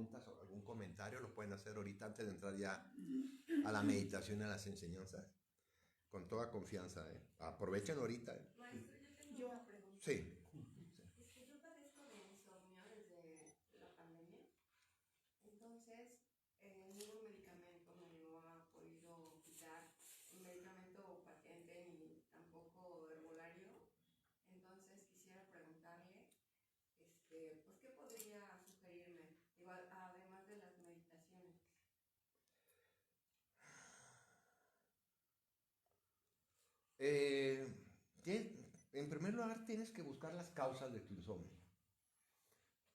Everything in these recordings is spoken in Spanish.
preguntas o algún comentario, lo pueden hacer ahorita antes de entrar ya a la meditación y a las enseñanzas. Con toda confianza, ¿eh? Aprovechen ahorita. Maestro, yo tengo una pregunta. Sí. Yo padezco de insomnio desde la pandemia. Entonces, ningún medicamento me lo ha podido quitar. Un medicamento patente ni tampoco herbolario. Entonces, quisiera preguntarle, pues, ¿qué podría sugerirme? Igual, además de las meditaciones. En primer lugar, tienes que buscar las causas de tu insomnio.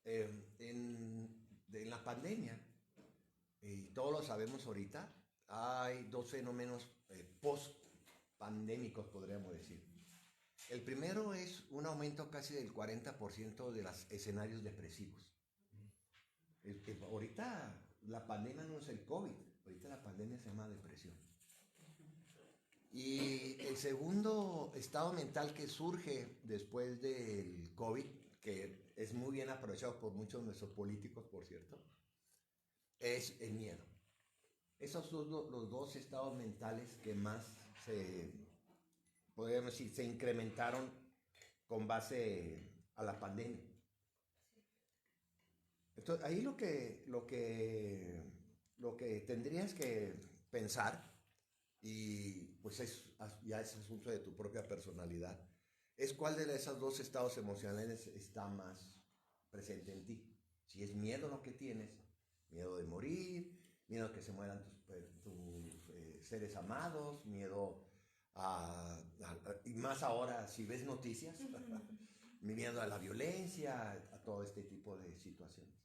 En la pandemia, y todos lo sabemos ahorita, hay dos fenómenos post-pandémicos, podríamos decir. El primero es un aumento casi del 40% de los escenarios depresivos. Ahorita la pandemia no es el COVID, ahorita la pandemia se llama depresión. Y el segundo estado mental que surge después del COVID, que es muy bien aprovechado por muchos de nuestros políticos, por cierto, es el miedo. Esos son los dos estados mentales que más podríamos decir, se incrementaron con base a la pandemia. Entonces, ahí lo que tendrías que pensar, y pues ya es asunto de tu propia personalidad, es cuál de esos dos estados emocionales está más presente en ti. Si es miedo lo que tienes, miedo de morir, miedo a que se mueran tus seres amados, miedo y más ahora si ves noticias, miedo a la violencia, a todo este tipo de situaciones.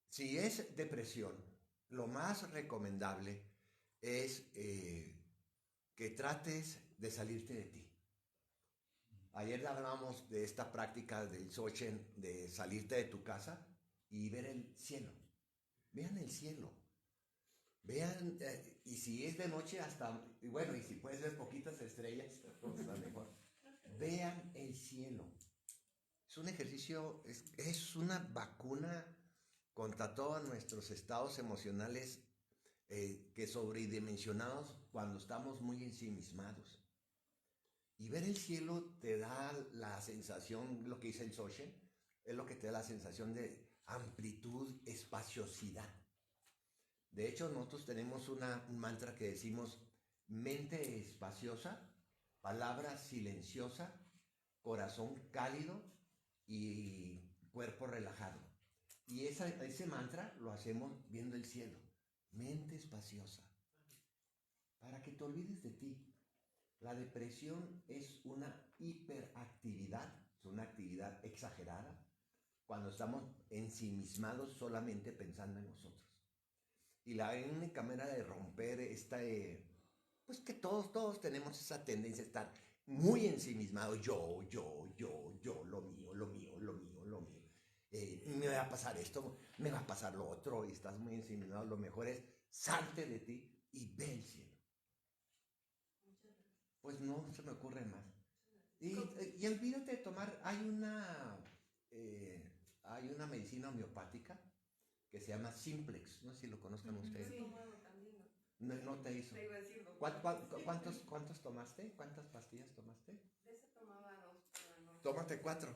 Si es depresión, lo más recomendable es que trates de salirte de ti. Ayer hablábamos de esta práctica del Dzogchen, de salirte de tu casa y ver el cielo. Vean el cielo. Vean, y si es de noche y bueno, y si puedes ver poquitas estrellas, pues está mejor. Vean el cielo. Es un ejercicio, es una vacuna contra todos nuestros estados emocionales que sobredimensionados cuando estamos muy ensimismados. Y ver el cielo te da la sensación, lo que dice el Dzogchen, es lo que te da la sensación de amplitud, espaciosidad. De hecho, nosotros tenemos un mantra que decimos, mente espaciosa, palabra silenciosa, corazón cálido y cuerpo relajado. Y ese mantra lo hacemos viendo el cielo. Mente espaciosa. Para que te olvides de ti. La depresión es una hiperactividad, es una actividad exagerada, cuando estamos ensimismados solamente pensando en nosotros. Y la única manera de romper pues que todos tenemos esa tendencia a estar muy ensimismados, yo, lo mío. Me va a pasar esto, me va a pasar lo otro, y estás muy ensimismado. Lo mejor es salte de ti y ve el cielo. Pues no se me ocurre más. Y olvídate de tomar, hay una medicina homeopática que se llama Simplex, no sé si lo conozcan ustedes. Sí, No te hizo. te iba a decir, ¿Cuántos tomaste? ¿Cuántas pastillas tomaste? de ese tomaba 2 por la noche. Tómate 4. ¿4?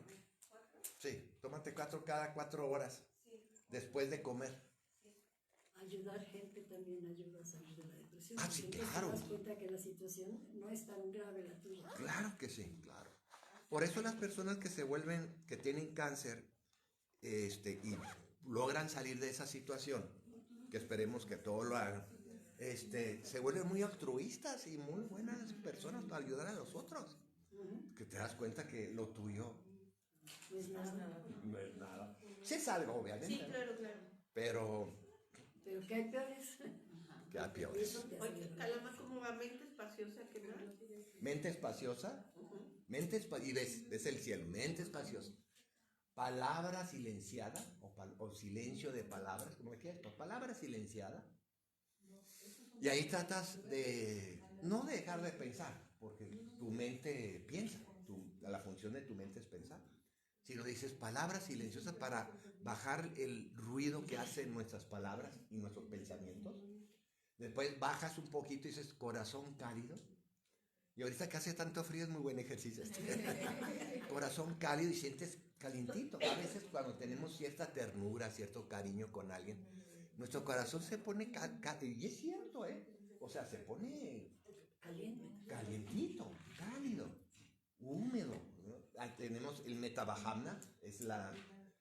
Sí, tómate 4 cada 4 horas. Sí. Después de comer. Ayudar gente también ayuda a salir de la depresión. Ah, sí, claro. Te das cuenta que la situación no es tan grave la tuya. Claro que sí, claro. Por eso las personas que tienen cáncer, y logran salir de esa situación, que esperemos que todos lo hagan, se vuelven muy altruistas y muy buenas personas para ayudar a los otros. Que te das cuenta que lo tuyo No es nada. no es nada. Sí es algo, obviamente. Sí, claro. Pero que hay peores. Que hay peores. Oye, Calama, ¿cómo va? Mente espaciosa, ¿qué más? Mente espaciosa. Y ves el cielo. Mente espaciosa. Palabra silenciada o silencio de palabras, como quieras, palabra silenciada. Y ahí tratas de no dejar de pensar, porque tu mente piensa, la función de tu mente es pensar, sino dices palabras silenciosas para bajar el ruido que hacen nuestras palabras y nuestros pensamientos. Después bajas un poquito y dices corazón cálido. Y ahorita que hace tanto frío es muy buen ejercicio corazón cálido y sientes calientito. A veces cuando tenemos cierta ternura, cierto cariño con alguien, nuestro corazón se pone y es cierto, o sea, se pone calientito, cálido, húmedo, ¿no? Tenemos el Metavahamna, es la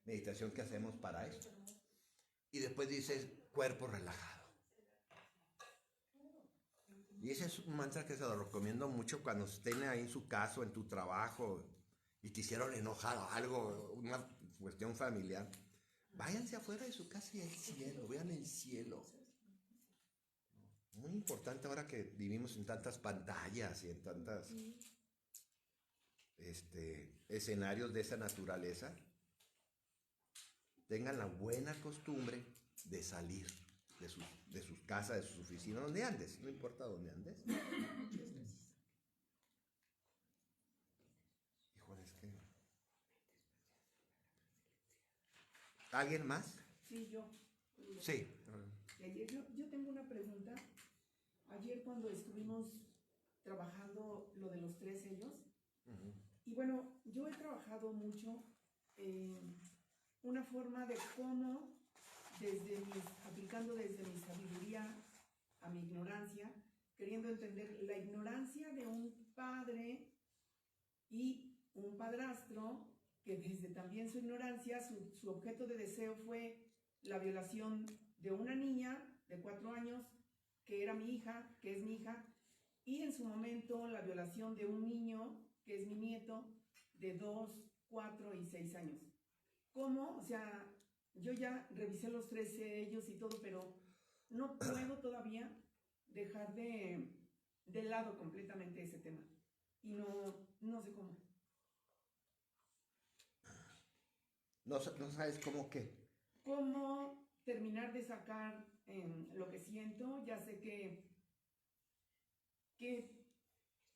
meditación que hacemos para eso. Y después dices cuerpo relajado. Y ese es un mantra que se lo recomiendo mucho cuando estén ahí en su casa o en tu trabajo y te hicieron enojar o algo, una cuestión familiar. Váyanse afuera de su casa y el cielo, vean el cielo. Muy importante ahora que vivimos en tantas pantallas y en tantos escenarios de esa naturaleza. Tengan la buena costumbre de salir de sus casas, de sus oficinas, donde andes, no importa dónde andes. Híjole, es que... ¿Alguien más? Sí, yo. Sí. Yo tengo una pregunta. Ayer cuando estuvimos trabajando lo de los 3 sellos, y bueno, yo he trabajado mucho una forma de cómo, aplicando desde mi sabiduría a mi ignorancia, queriendo entender la ignorancia de un padre y un padrastro, que desde también su ignorancia, su objeto de deseo fue la violación de una niña de 4 años, que era mi hija, que es mi hija, y en su momento la violación de un niño, que es mi nieto, de 2, 4 y 6 años. ¿Cómo? O sea, yo ya revisé los 3 sellos y todo, pero no puedo todavía dejar de lado completamente ese tema. Y no sé cómo. No sabes cómo qué. ¿Cómo terminar de sacar lo que siento? Ya sé que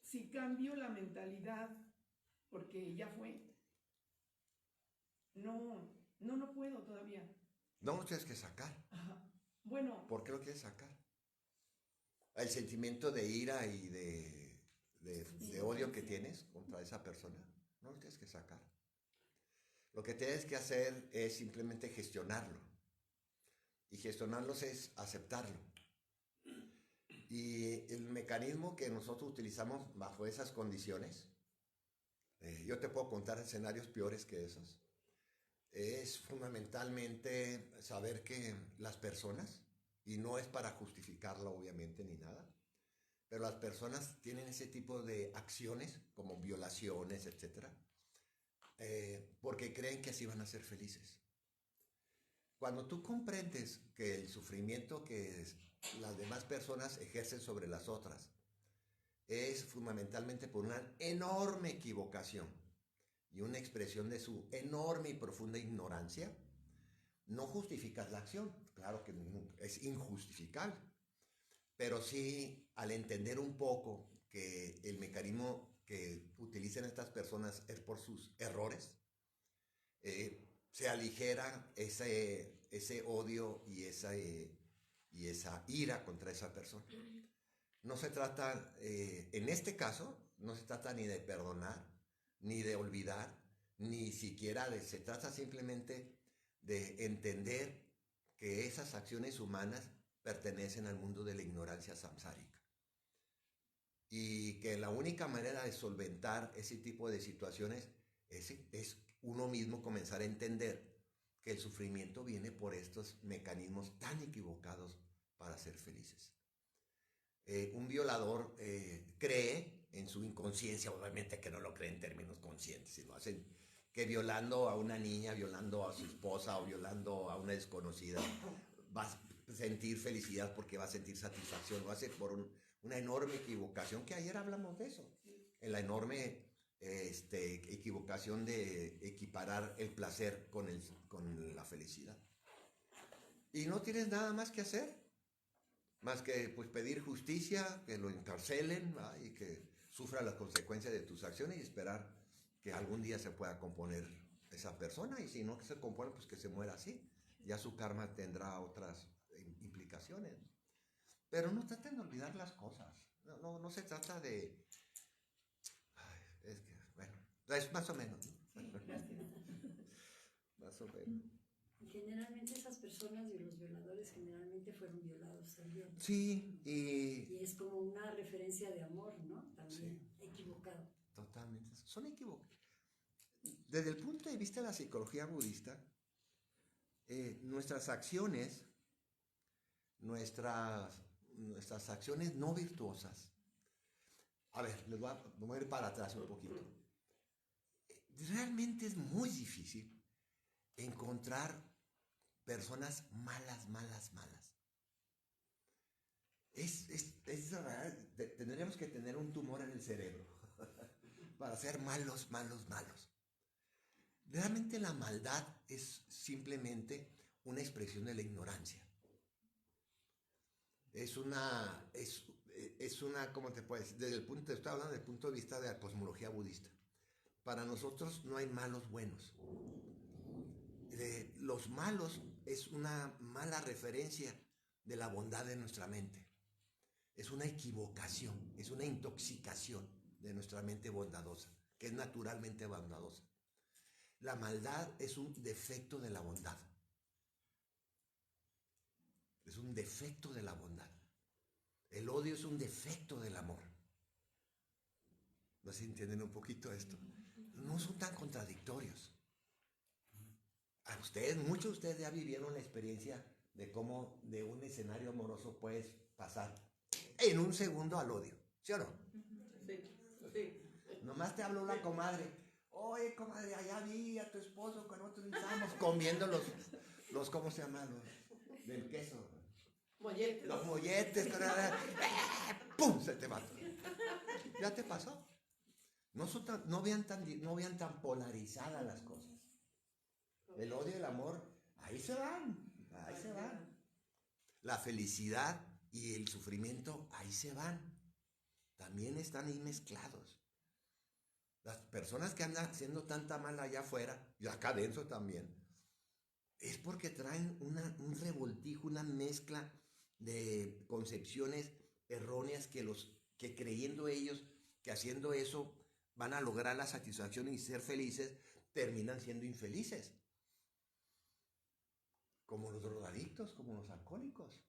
si cambio la mentalidad, porque ya fue, no puedo todavía. No lo tienes que sacar. Ajá. Bueno. ¿Por qué lo quieres sacar? El sentimiento de ira y de odio que tienes contra esa persona, no lo tienes que sacar. Lo que tienes que hacer es simplemente gestionarlo. Y gestionarlos es aceptarlo. Y el mecanismo que nosotros utilizamos bajo esas condiciones, yo te puedo contar escenarios peores que esos, es fundamentalmente saber que las personas, y no es para justificarlo obviamente ni nada, pero las personas tienen ese tipo de acciones como violaciones, etcétera, porque creen que así van a ser felices. Cuando tú comprendes que el sufrimiento que las demás personas ejercen sobre las otras es fundamentalmente por una enorme equivocación y una expresión de su enorme y profunda ignorancia, no justificas la acción. Claro que es injustificable, pero sí, al entender un poco que el mecanismo que utilizan estas personas es por sus errores, se aligera ese odio y esa ira contra esa persona. No se trata, en este caso, no se trata ni de perdonar, ni de olvidar, ni siquiera se trata simplemente de entender que esas acciones humanas pertenecen al mundo de la ignorancia samsárica. Y que la única manera de solventar ese tipo de situaciones es uno mismo comenzar a entender que el sufrimiento viene por estos mecanismos tan equivocados para ser felices. Un violador cree en su inconsciencia, obviamente que no lo cree en términos conscientes, sino hacen que violando a una niña, violando a su esposa o violando a una desconocida, va a sentir felicidad porque va a sentir satisfacción. Lo hace por una enorme equivocación, que ayer hablamos de eso, en la enorme equivocación de equiparar el placer con la felicidad. Y no tienes nada más que hacer, más que pues pedir justicia, que lo encarcelen, ¿va? Y que sufra las consecuencias de tus acciones y esperar que algún día se pueda componer esa persona, y si no se compone, pues que se muera así. Ya su karma tendrá otras implicaciones. Pero no traten de olvidar las cosas. No se trata de... Ay, es que, bueno, es más o menos, ¿no? Sí, gracias. Más o menos. Y generalmente esas personas y los violadores generalmente fueron violados también. Sí, Y es como una referencia de amor, ¿no? También equivocado. totalmente. Son equivocados. Desde el punto de vista de la psicología budista, nuestras acciones no virtuosas. A ver, voy a ir para atrás un poquito. Realmente es muy difícil encontrar personas malas. Tendríamos que tener un tumor en el cerebro para ser malos. Realmente la maldad es simplemente una expresión de la ignorancia. Es una, ¿cómo te puedes decir? Estoy hablando desde el punto de vista de la cosmología budista. Para nosotros no hay malos buenos. Los malos es una mala referencia de la bondad de nuestra mente. Es una equivocación, es una intoxicación de nuestra mente bondadosa, que es naturalmente bondadosa. La maldad es un defecto de la bondad. Es un defecto de la bondad. El odio es un defecto del amor. ¿No se entienden un poquito esto? No son tan contradictorios. A ustedes, muchos de ustedes ya vivieron la experiencia de cómo de un escenario amoroso puedes pasar en un segundo al odio. ¿Sí o no? Sí. Nomás te habló la comadre. Oye, comadre, allá vi a tu esposo con otros estábamos comiendo los ¿cómo se llaman? Los del queso. Molletes. Los molletes. ¡Pum! Se te mató. ¿Ya te pasó? No vean tan polarizadas las cosas. El odio y el amor, ahí se van. La felicidad y el sufrimiento, ahí se van. También están ahí mezclados. Las personas que andan haciendo tanta mal allá afuera, y acá adentro también, es porque traen un revoltijo, una mezcla de concepciones erróneas que creyendo ellos que haciendo eso van a lograr la satisfacción y ser felices, terminan siendo infelices. Como los drogadictos, como los alcohólicos.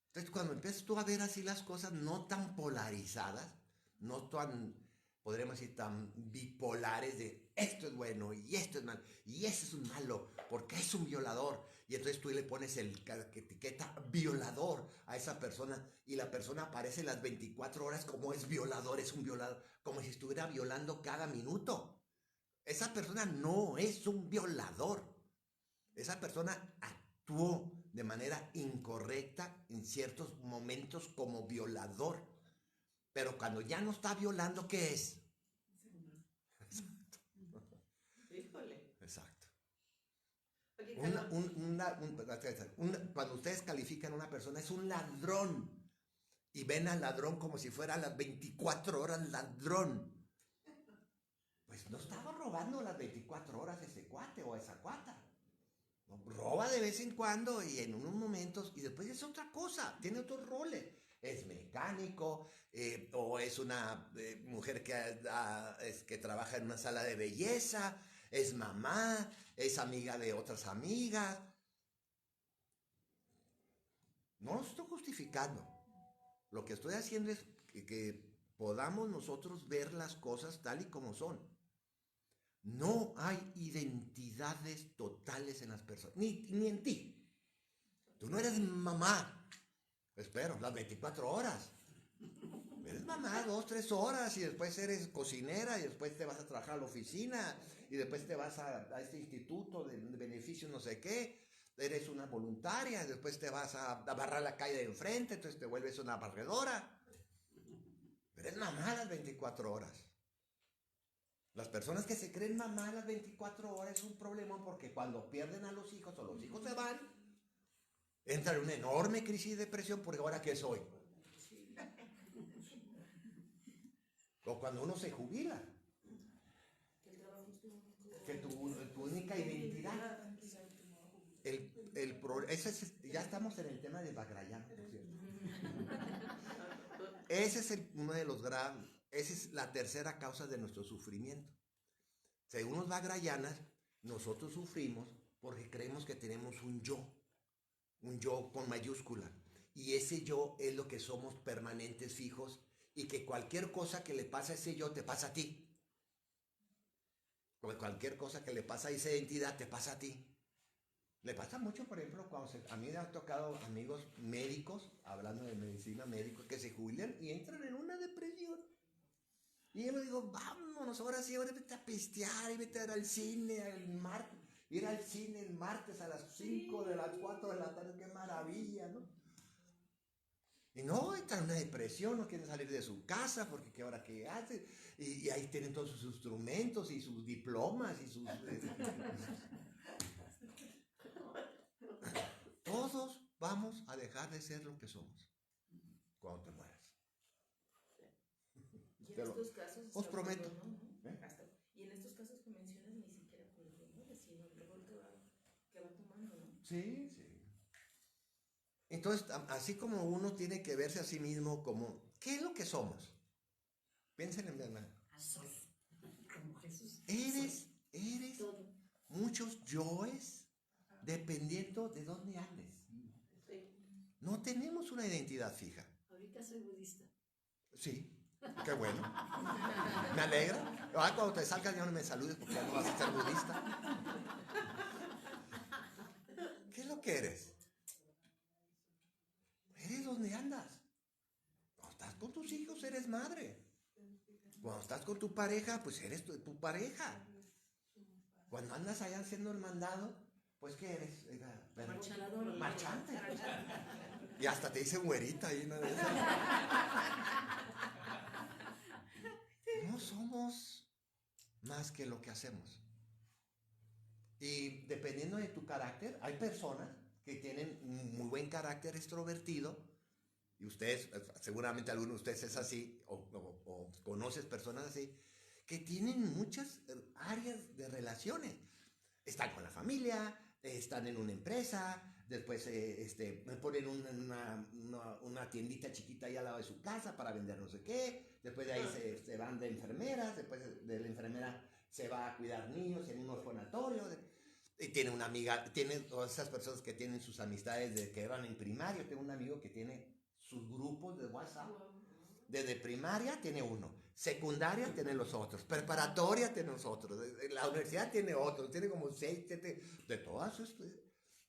Entonces, cuando empiezas tú a ver así las cosas no tan polarizadas, no tan, podríamos decir, tan bipolares de esto es bueno y esto es malo y ese es un malo porque es un violador, y entonces tú le pones la etiqueta violador a esa persona y la persona aparece las 24 horas como es un violador, como si estuviera violando cada minuto. Esa persona no es un violador. Esa persona actuó de manera incorrecta en ciertos momentos como violador. Pero cuando ya no está violando, ¿qué es? Híjole. Exacto. Oye, Cuando ustedes califican a una persona, es un ladrón. Y ven al ladrón como si fuera a las 24 horas ladrón. Pues no estaba robando las 24 horas ese cuate o esa cuata. Roba de vez en cuando y en unos momentos, y después es otra cosa, tiene otros roles. Es mecánico, o es una mujer que trabaja en una sala de belleza, es mamá, es amiga de otras amigas. No lo estoy justificando. Lo que estoy haciendo es que podamos nosotros ver las cosas tal y como son. No hay identidades totales en las personas, ni en ti. Tú no eres mamá, espero, las 24 horas. Eres mamá 2, 3 horas y después eres cocinera y después te vas a trabajar a la oficina y después te vas a este instituto de beneficios no sé qué. Eres una voluntaria, después te vas a barrar la calle de enfrente, entonces te vuelves una barredora. Eres mamá las 24 horas. Las personas que se creen mamá las 24 horas es un problema porque cuando pierden a los hijos o los hijos se van, entra en una enorme crisis de depresión porque ahora ¿qué soy? O cuando uno se jubila. que tu única identidad. Ya estamos en el tema de Bagrayana, por cierto. Ese es uno de los graves, esa es la tercera causa de nuestro sufrimiento. Según los Bagrayanas, nosotros sufrimos porque creemos que tenemos un yo con mayúscula. Y ese yo es lo que somos permanentes, fijos, y que cualquier cosa que le pasa a ese yo te pasa a ti. Cualquier cosa que le pasa a esa identidad te pasa a ti. Le pasa mucho, por ejemplo, a mí me han tocado amigos médicos, hablando de medicina, médicos que se jubilan y entran en una depresión. Y yo le digo, vámonos, ahora sí, ahora vete a pistear y vete a ir al cine ir al cine el martes a las 5 de las 4 de la tarde, qué maravilla, ¿no? Y no, están en una depresión, no quieren salir de su casa porque qué hora que hace. Y ahí tienen todos sus instrumentos y sus diplomas y sus... Todos vamos a dejar de ser lo que somos cuando te mueras. Y en estos casos... Os prometo. Y en estos casos que mencionas ni siquiera por el rumbo, sino el rol que va tomando, ¿no? Sí, sí. Entonces, así como uno tiene que verse a sí mismo como, ¿qué es lo que somos? Piensen en verdad. Como Jesús. Eres Todo. muchos yoes dependiendo de dónde andes. No tenemos una identidad fija. Ahorita soy budista. Sí, qué bueno. Me alegra. Cuando te salgas ya no me saludes porque ya no vas a ser budista. ¿Qué es lo que eres? Eres donde andas. Cuando estás con tus hijos, eres madre. Cuando estás con tu pareja, pues eres tu pareja. Cuando andas allá haciendo el mandado, pues ¿qué eres? Marchador. Marchante. Y hasta te dicen güerita ahí, ¿no? No somos más que lo que hacemos. Y dependiendo de tu carácter, hay personas que tienen un muy buen carácter extrovertido, y ustedes, seguramente alguno de ustedes es así, o conoces personas así, que tienen muchas áreas de relaciones. Están con la familia, están en una empresa, después ponen una tiendita chiquita ahí al lado de su casa para vender no sé qué, después de ahí se van de enfermeras, después de la enfermera se va a cuidar niños en un orfanatorio. Y tiene una amiga, tiene todas esas personas que tienen sus amistades desde que eran en primario. Tengo un amigo que tiene sus grupos de WhatsApp. Desde primaria tiene uno, secundaria tiene los otros, preparatoria tiene los otros, la universidad tiene otros, tiene como 6, 7, de todas.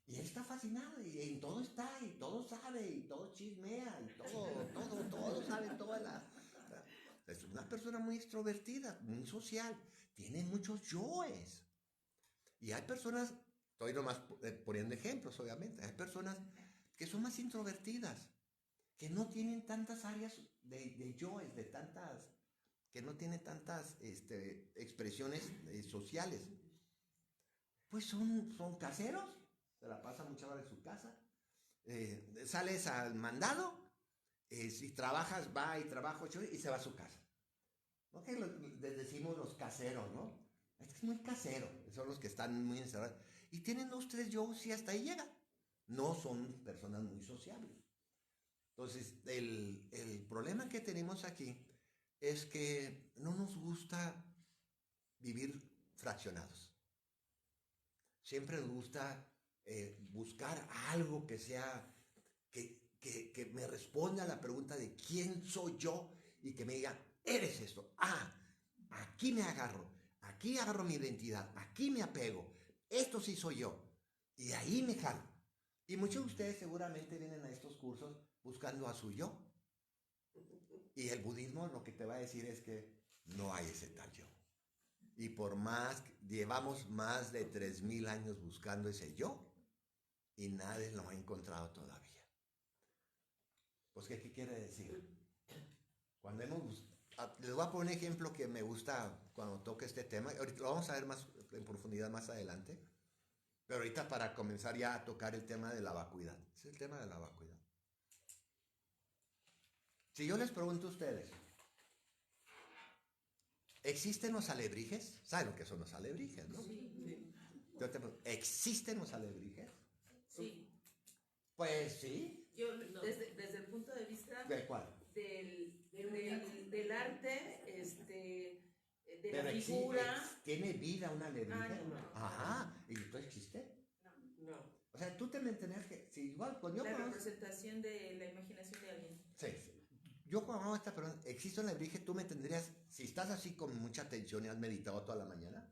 Y él está fascinado y en todo está, y todo sabe, y todo chismea, y todo sabe, es una persona muy extrovertida, muy social, tiene muchos yoes. Y hay personas, estoy nomás poniendo ejemplos, obviamente, hay personas que son más introvertidas, que no tienen tantas áreas de yoes, que no tienen tantas expresiones sociales. Pues son caseros, se la pasa muchas horas en su casa, sales al mandado, si trabajas, va y trabaja 8 horas y se va a su casa. ¿No? Que les decimos los caseros, ¿no? Este es muy casero, son los que están muy encerrados. Y tienen 2, 3 yoes y hasta ahí llegan. No son personas muy sociables. Entonces, el problema que tenemos aquí es que no nos gusta vivir fraccionados. Siempre nos gusta buscar algo que sea, que me responda a la pregunta de quién soy yo y que me diga, eres esto. Aquí me agarro, aquí agarro mi identidad, aquí me apego, esto sí soy yo. Y ahí me jalo. Y muchos de ustedes seguramente vienen a estos cursos buscando a su yo. Y el budismo lo que te va a decir es que no hay ese tal yo. Y por más, llevamos más de 3,000 años buscando ese yo y nadie lo ha encontrado todavía. Pues, ¿qué quiere decir? Cuando les voy a poner un ejemplo que me gusta cuando toque este tema. Ahorita lo vamos a ver más en profundidad más adelante. Pero ahorita para comenzar ya a tocar el tema de la vacuidad. Es el tema de la vacuidad. Si yo les pregunto a ustedes, ¿existen los alebrijes? ¿Saben lo que son los alebrijes, no? Sí. Yo te pregunto, ¿existen los alebrijes? Sí. Pues sí. Yo, desde el punto de vista ¿De cuál? del arte, de la Pero figura. ¿tiene vida un alebrije? No. Ajá. ¿Y tú existe? No. O sea, tú te mantendrías que, si igual, cuando yo La conozco, representación de la imaginación de alguien. sí, yo cuando hago esta pregunta, ¿existe un alebrije? Tú me tendrías, si estás así con mucha atención y has meditado toda la mañana,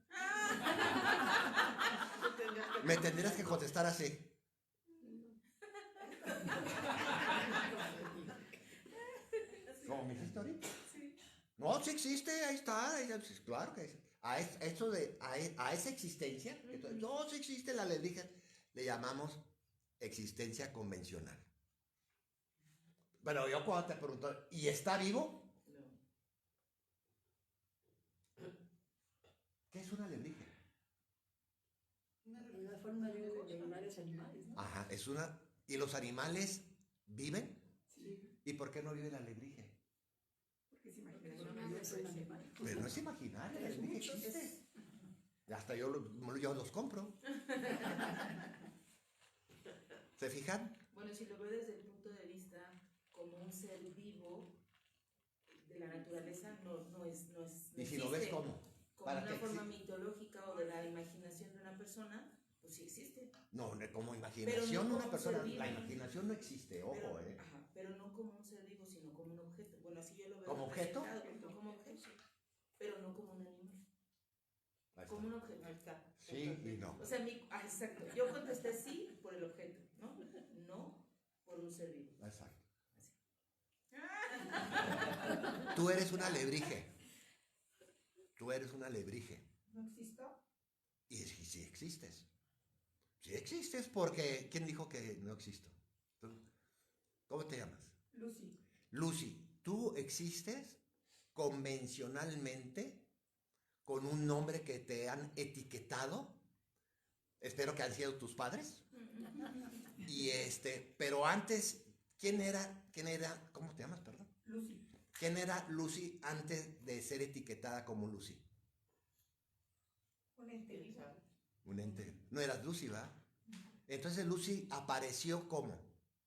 me tendrías que contestar así. ¿Cómo me dijiste ahorita? Sí. No, sí existe, ahí está, claro que es. A esa existencia, no, sí existe la alebrije, le llamamos existencia convencional. Pero yo cuando te pregunto, ¿y está vivo? No. ¿Qué es una alebrije? Una forma de varios animales, ¿no? Ajá, es una... ¿Y los animales viven? Sí, ¿Y por qué no vive la alebrije? porque se imagina. No es un animal. Pero no es imaginario, la alebrije existe. Hasta yo los compro. ¿Se fijan? Bueno, si lo veo desde el punto de vista como un ser vivo de la naturaleza, no es. Y si lo ves ¿cómo? Como Para una que forma mitológica o de la imaginación de una persona, pues sí existe. No, como Pero imaginación no de como una un persona. ser vivo. La imaginación no existe, ojo, Pero, ajá, pero no como un ser vivo, sino como un objeto. Bueno, así yo lo veo. ¿Como objeto? representado, como objeto, pero no como un animal. Ahí está. Como un objeto. Ahí está. Sí y no. O sea, exacto. Yo contesté sí por el objeto, ¿no? No por un ser vivo. Exacto. Tú eres un alebrije. Tú eres un alebrije. ¿No existo? Y sí existes. Sí existes porque... ¿Quién dijo que no existo? ¿Tú? ¿Cómo te llamas? Lucy. Lucy, tú existes convencionalmente con un nombre que te han etiquetado. Espero que han sido tus padres. Y pero antes, ¿quién era? ¿Cómo te llamas, perdón? Lucy. ¿Quién era Lucy antes de ser etiquetada como Lucy? Un ente. Un ente. No eras Lucy, ¿va? Entonces Lucy apareció ¿cómo?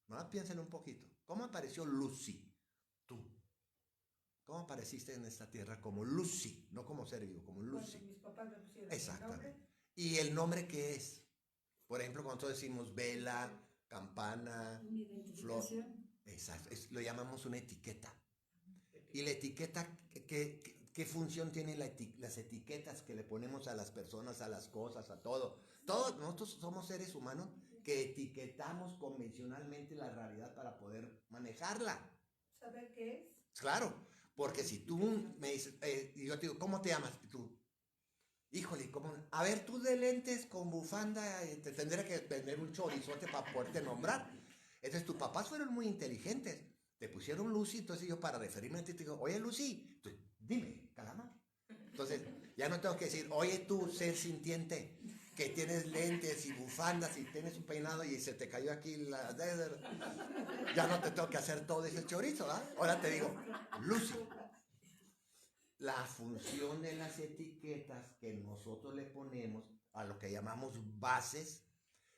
¿No? Piensen un poquito. ¿Cómo apareció Lucy? Tú. ¿Cómo apareciste en esta tierra como Lucy? No como ser vivo, como Lucy. Cuando mis papás me pusieron Exactamente. el nombre. ¿Y el nombre qué es? Por ejemplo, cuando nosotros decimos vela, campana, Una identificación. exacto, lo llamamos una etiqueta. Y la etiqueta, ¿qué función tienen las etiquetas que le ponemos a las personas, a las cosas, a todo? Todos nosotros somos seres humanos que etiquetamos convencionalmente la realidad para poder manejarla. ¿Saber qué es? Claro, porque si tú me dices, y yo te digo, ¿cómo te llamas? Y tú, híjole, ¿cómo? A ver, tú de lentes con bufanda, te tendré que tener un chorizote para poderte nombrar. Entonces, tus papás fueron muy inteligentes. Te pusieron Lucy, entonces yo para referirme a ti te digo, oye, Lucy, dime, calamar. Entonces, ya no tengo que decir, oye, tú, ser sintiente, que tienes lentes y bufandas y tienes un peinado y se te cayó aquí la... Ya no te tengo que hacer todo ese chorizo, ¿ah? Ahora te digo, Lucy. La función de las etiquetas que nosotros le ponemos a lo que llamamos bases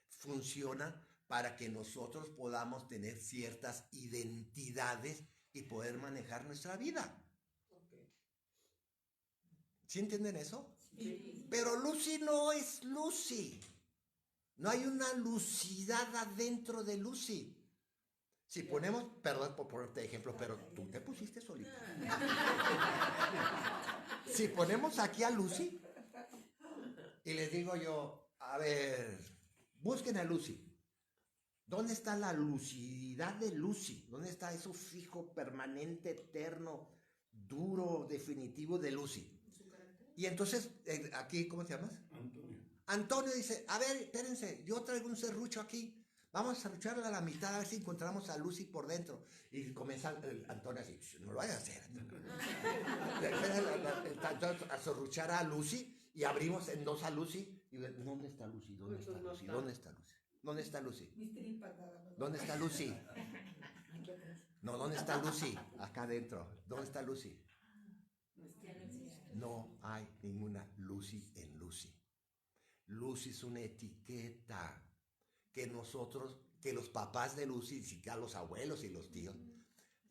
funciona para que nosotros podamos tener ciertas identidades y poder manejar nuestra vida. ¿Sí entienden eso? Sí. Pero Lucy no es Lucy. No hay una lucidad adentro de Lucy. Si ponemos, perdón por ponerte ejemplo, pero tú te pusiste solita. Si ponemos aquí a Lucy y les digo yo, a ver, busquen a Lucy. ¿Dónde está la lucididad de Lucy? ¿Dónde está eso fijo, permanente, eterno, duro, definitivo de Lucy? ¿Su carácter? Y entonces, aquí, ¿cómo te llamas? Antonio. Antonio dice, a ver, espérense, yo traigo un serrucho aquí. Vamos a serrucharla a la mitad a ver si encontramos a Lucy por dentro. Y comienza Antonio así, no lo vayas a hacer, Antonio. A serruchar a Lucy y abrimos en dos a Lucy. Y ¿dónde está Lucy? ¿Dónde está Lucy? ¿Dónde está Lucy? ¿Dónde está Lucy? Mister Patada. ¿Dónde está Lucy? Aquí atrás. No, ¿dónde está Lucy? Acá adentro. ¿Dónde está Lucy? Ya no existe. No hay ninguna Lucy en Lucy. Lucy es una etiqueta que nosotros, que los papás de Lucy, los abuelos y los tíos,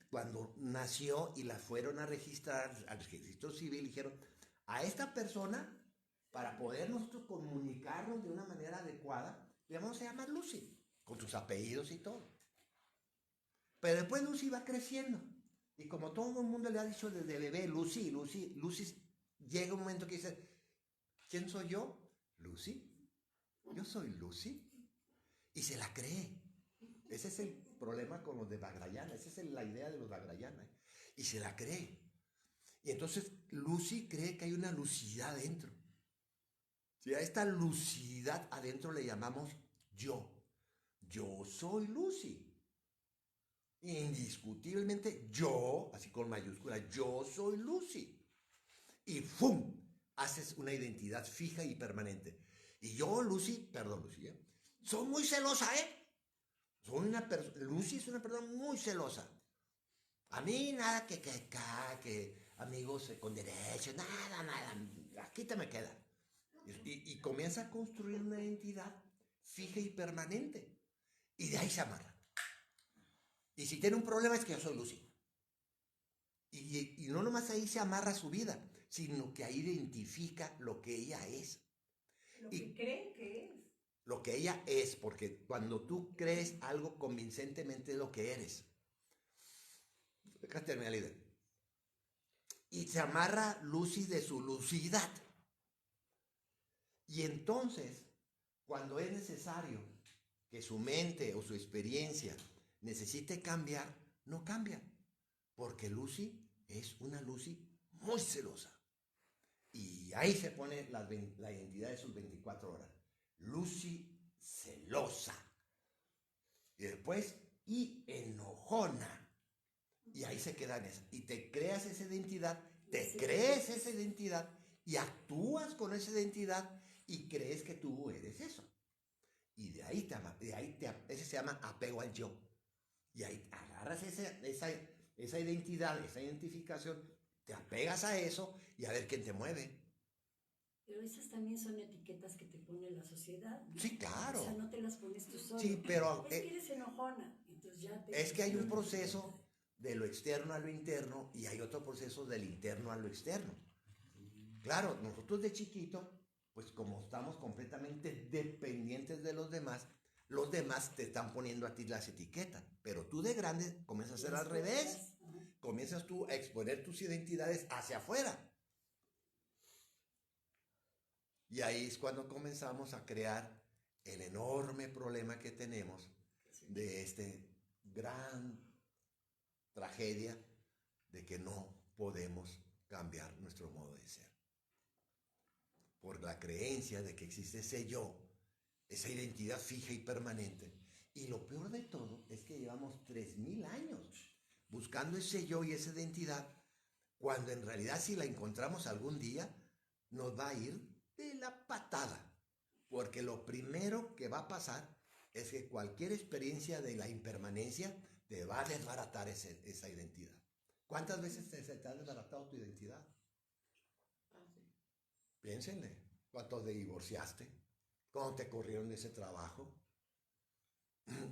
cuando nació y la fueron a registrar al registro civil, dijeron, a esta persona, para poder nosotros comunicarnos de una manera adecuada, le vamos a llamar Lucy, con sus apellidos y todo. Pero después Lucy va creciendo. Y como todo el mundo le ha dicho desde bebé, Lucy, llega un momento que dice, ¿quién soy yo? Lucy. Yo soy Lucy. Y se la cree. Ese es el problema con los de Vajrayana. Esa es la idea de los Vajrayana. Y se la cree. Y entonces Lucy cree que hay una lucidez adentro. Y a esta lucidez adentro le llamamos yo. Yo soy Lucy. Indiscutiblemente yo, así con mayúscula, yo soy Lucy. Y ¡fum! Haces una identidad fija y permanente. Y yo, Lucy, soy muy celosa, Lucy es una persona muy celosa. A mí nada que amigos con derechos, nada, aquí te me queda. Y comienza a construir una identidad fija y permanente. Y de ahí se amarra. Y si tiene un problema es que yo soy Lucy. Y no nomás ahí se amarra su vida, sino que ahí identifica lo que ella es. Lo que cree que es. Lo que ella es, porque cuando tú crees algo convincentemente es lo que eres. Déjame terminar la idea. Y se amarra Lucy de su lucidez. Y entonces, cuando es necesario que su mente o su experiencia necesite cambiar, no cambia. Porque Lucy es una Lucy muy celosa. Y ahí se pone la identidad de sus 24 horas. Lucy celosa. Y después, y enojona. Y ahí se queda en esa. Y te creas esa identidad, te crees esa identidad y actúas con esa identidad y crees que tú eres eso. Y de ahí ese se llama apego al yo. Y ahí agarras esa identidad, esa identificación, te apegas a eso y a ver quién te mueve. Pero esas también son etiquetas que te pone la sociedad, ¿no? Sí, claro. O sea, no te las pones tú solo. Sí, pero es que eres enojona. Entonces ya es que hay un proceso de lo externo a lo interno y hay otro proceso del interno a lo externo. Claro, nosotros de chiquito, pues como estamos completamente dependientes de los demás te están poniendo a ti las etiquetas. Pero tú de grande comienzas a hacer al revés. Comienzas tú a exponer tus identidades hacia afuera. Y ahí es cuando comenzamos a crear el enorme problema que tenemos de este gran tragedia de que no podemos cambiar nuestro modo de ser. Por la creencia de que existe ese yo, esa identidad fija y permanente. Y lo peor de todo es que llevamos 3,000 años buscando ese yo y esa identidad, cuando en realidad si la encontramos algún día, nos va a ir de la patada. Porque lo primero que va a pasar es que cualquier experiencia de la impermanencia te va a desbaratar esa identidad. ¿Cuántas veces se te ha desbaratado tu identidad? Piénsenle. ¿Cuántos te divorciaste? ¿Cuándo te corrieron de ese trabajo?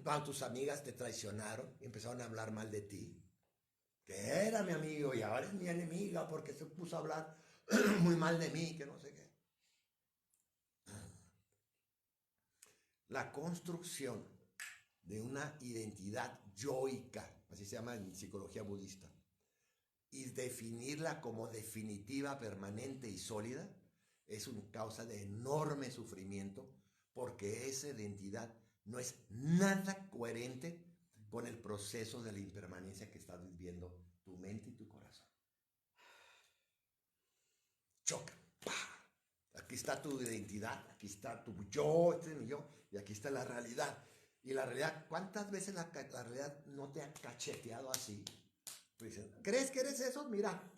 ¿Cuándo tus amigas te traicionaron y empezaron a hablar mal de ti? Que era mi amigo y ahora es mi enemiga porque se puso a hablar muy mal de mí, que no sé qué. La construcción de una identidad yoica, así se llama en psicología budista, y definirla como definitiva, permanente y sólida, es una causa de enorme sufrimiento porque esa identidad no es nada coherente con el proceso de la impermanencia que estás viviendo tu mente y tu corazón. Choca. ¡Pah! Aquí está tu identidad, aquí está tu yo, este es mi yo, y aquí está la realidad. Y la realidad, ¿cuántas veces la realidad no te ha cacheteado así? Pues, ¿crees que eres eso? Mira.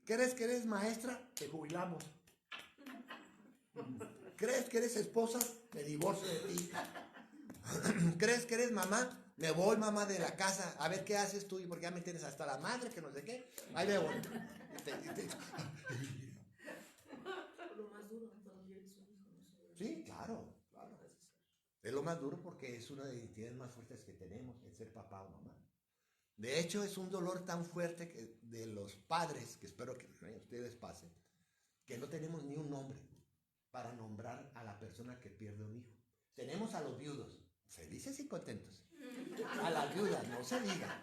¿Crees que eres maestra? Te jubilamos. ¿Crees que eres esposa? Me divorcio de ti. ¿Crees que eres mamá? Me voy, mamá, de la casa. A ver qué haces tú, porque ya me tienes hasta la madre, que no sé qué. Ahí me voy. Lo más duro cuando pierdes un hijo, ¿no? Sí, claro, claro. Es lo más duro porque es una de las identidades más fuertes que tenemos, el ser papá o mamá. De hecho, es un dolor tan fuerte que de los padres, que espero que a ustedes pasen, que no tenemos ni un nombre para nombrar a la persona que pierde un hijo. Tenemos a los viudos, felices y contentos. A las viudas, no se diga.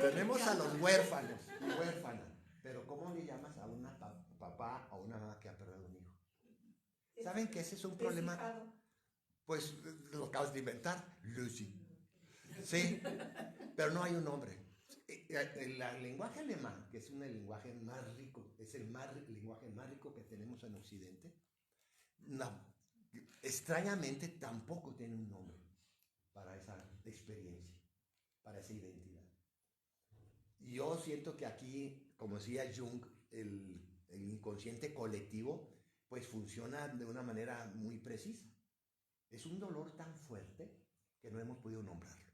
Tenemos a los huérfanos y huérfanas. Pero ¿cómo le llamas a una papá o una mamá que ha perdido un hijo? ¿Saben que ese es un problema? Deshijado. Pues lo acabas de inventar, Lucy. Sí, pero no hay un nombre. El lenguaje alemán, que es un lenguaje más rico, es el lenguaje más rico que tenemos en Occidente, no, extrañamente tampoco tiene un nombre para esa experiencia, para esa identidad. Yo siento que aquí, como decía Jung, el inconsciente colectivo, pues funciona de una manera muy precisa. Es un dolor tan fuerte que no hemos podido nombrarlo.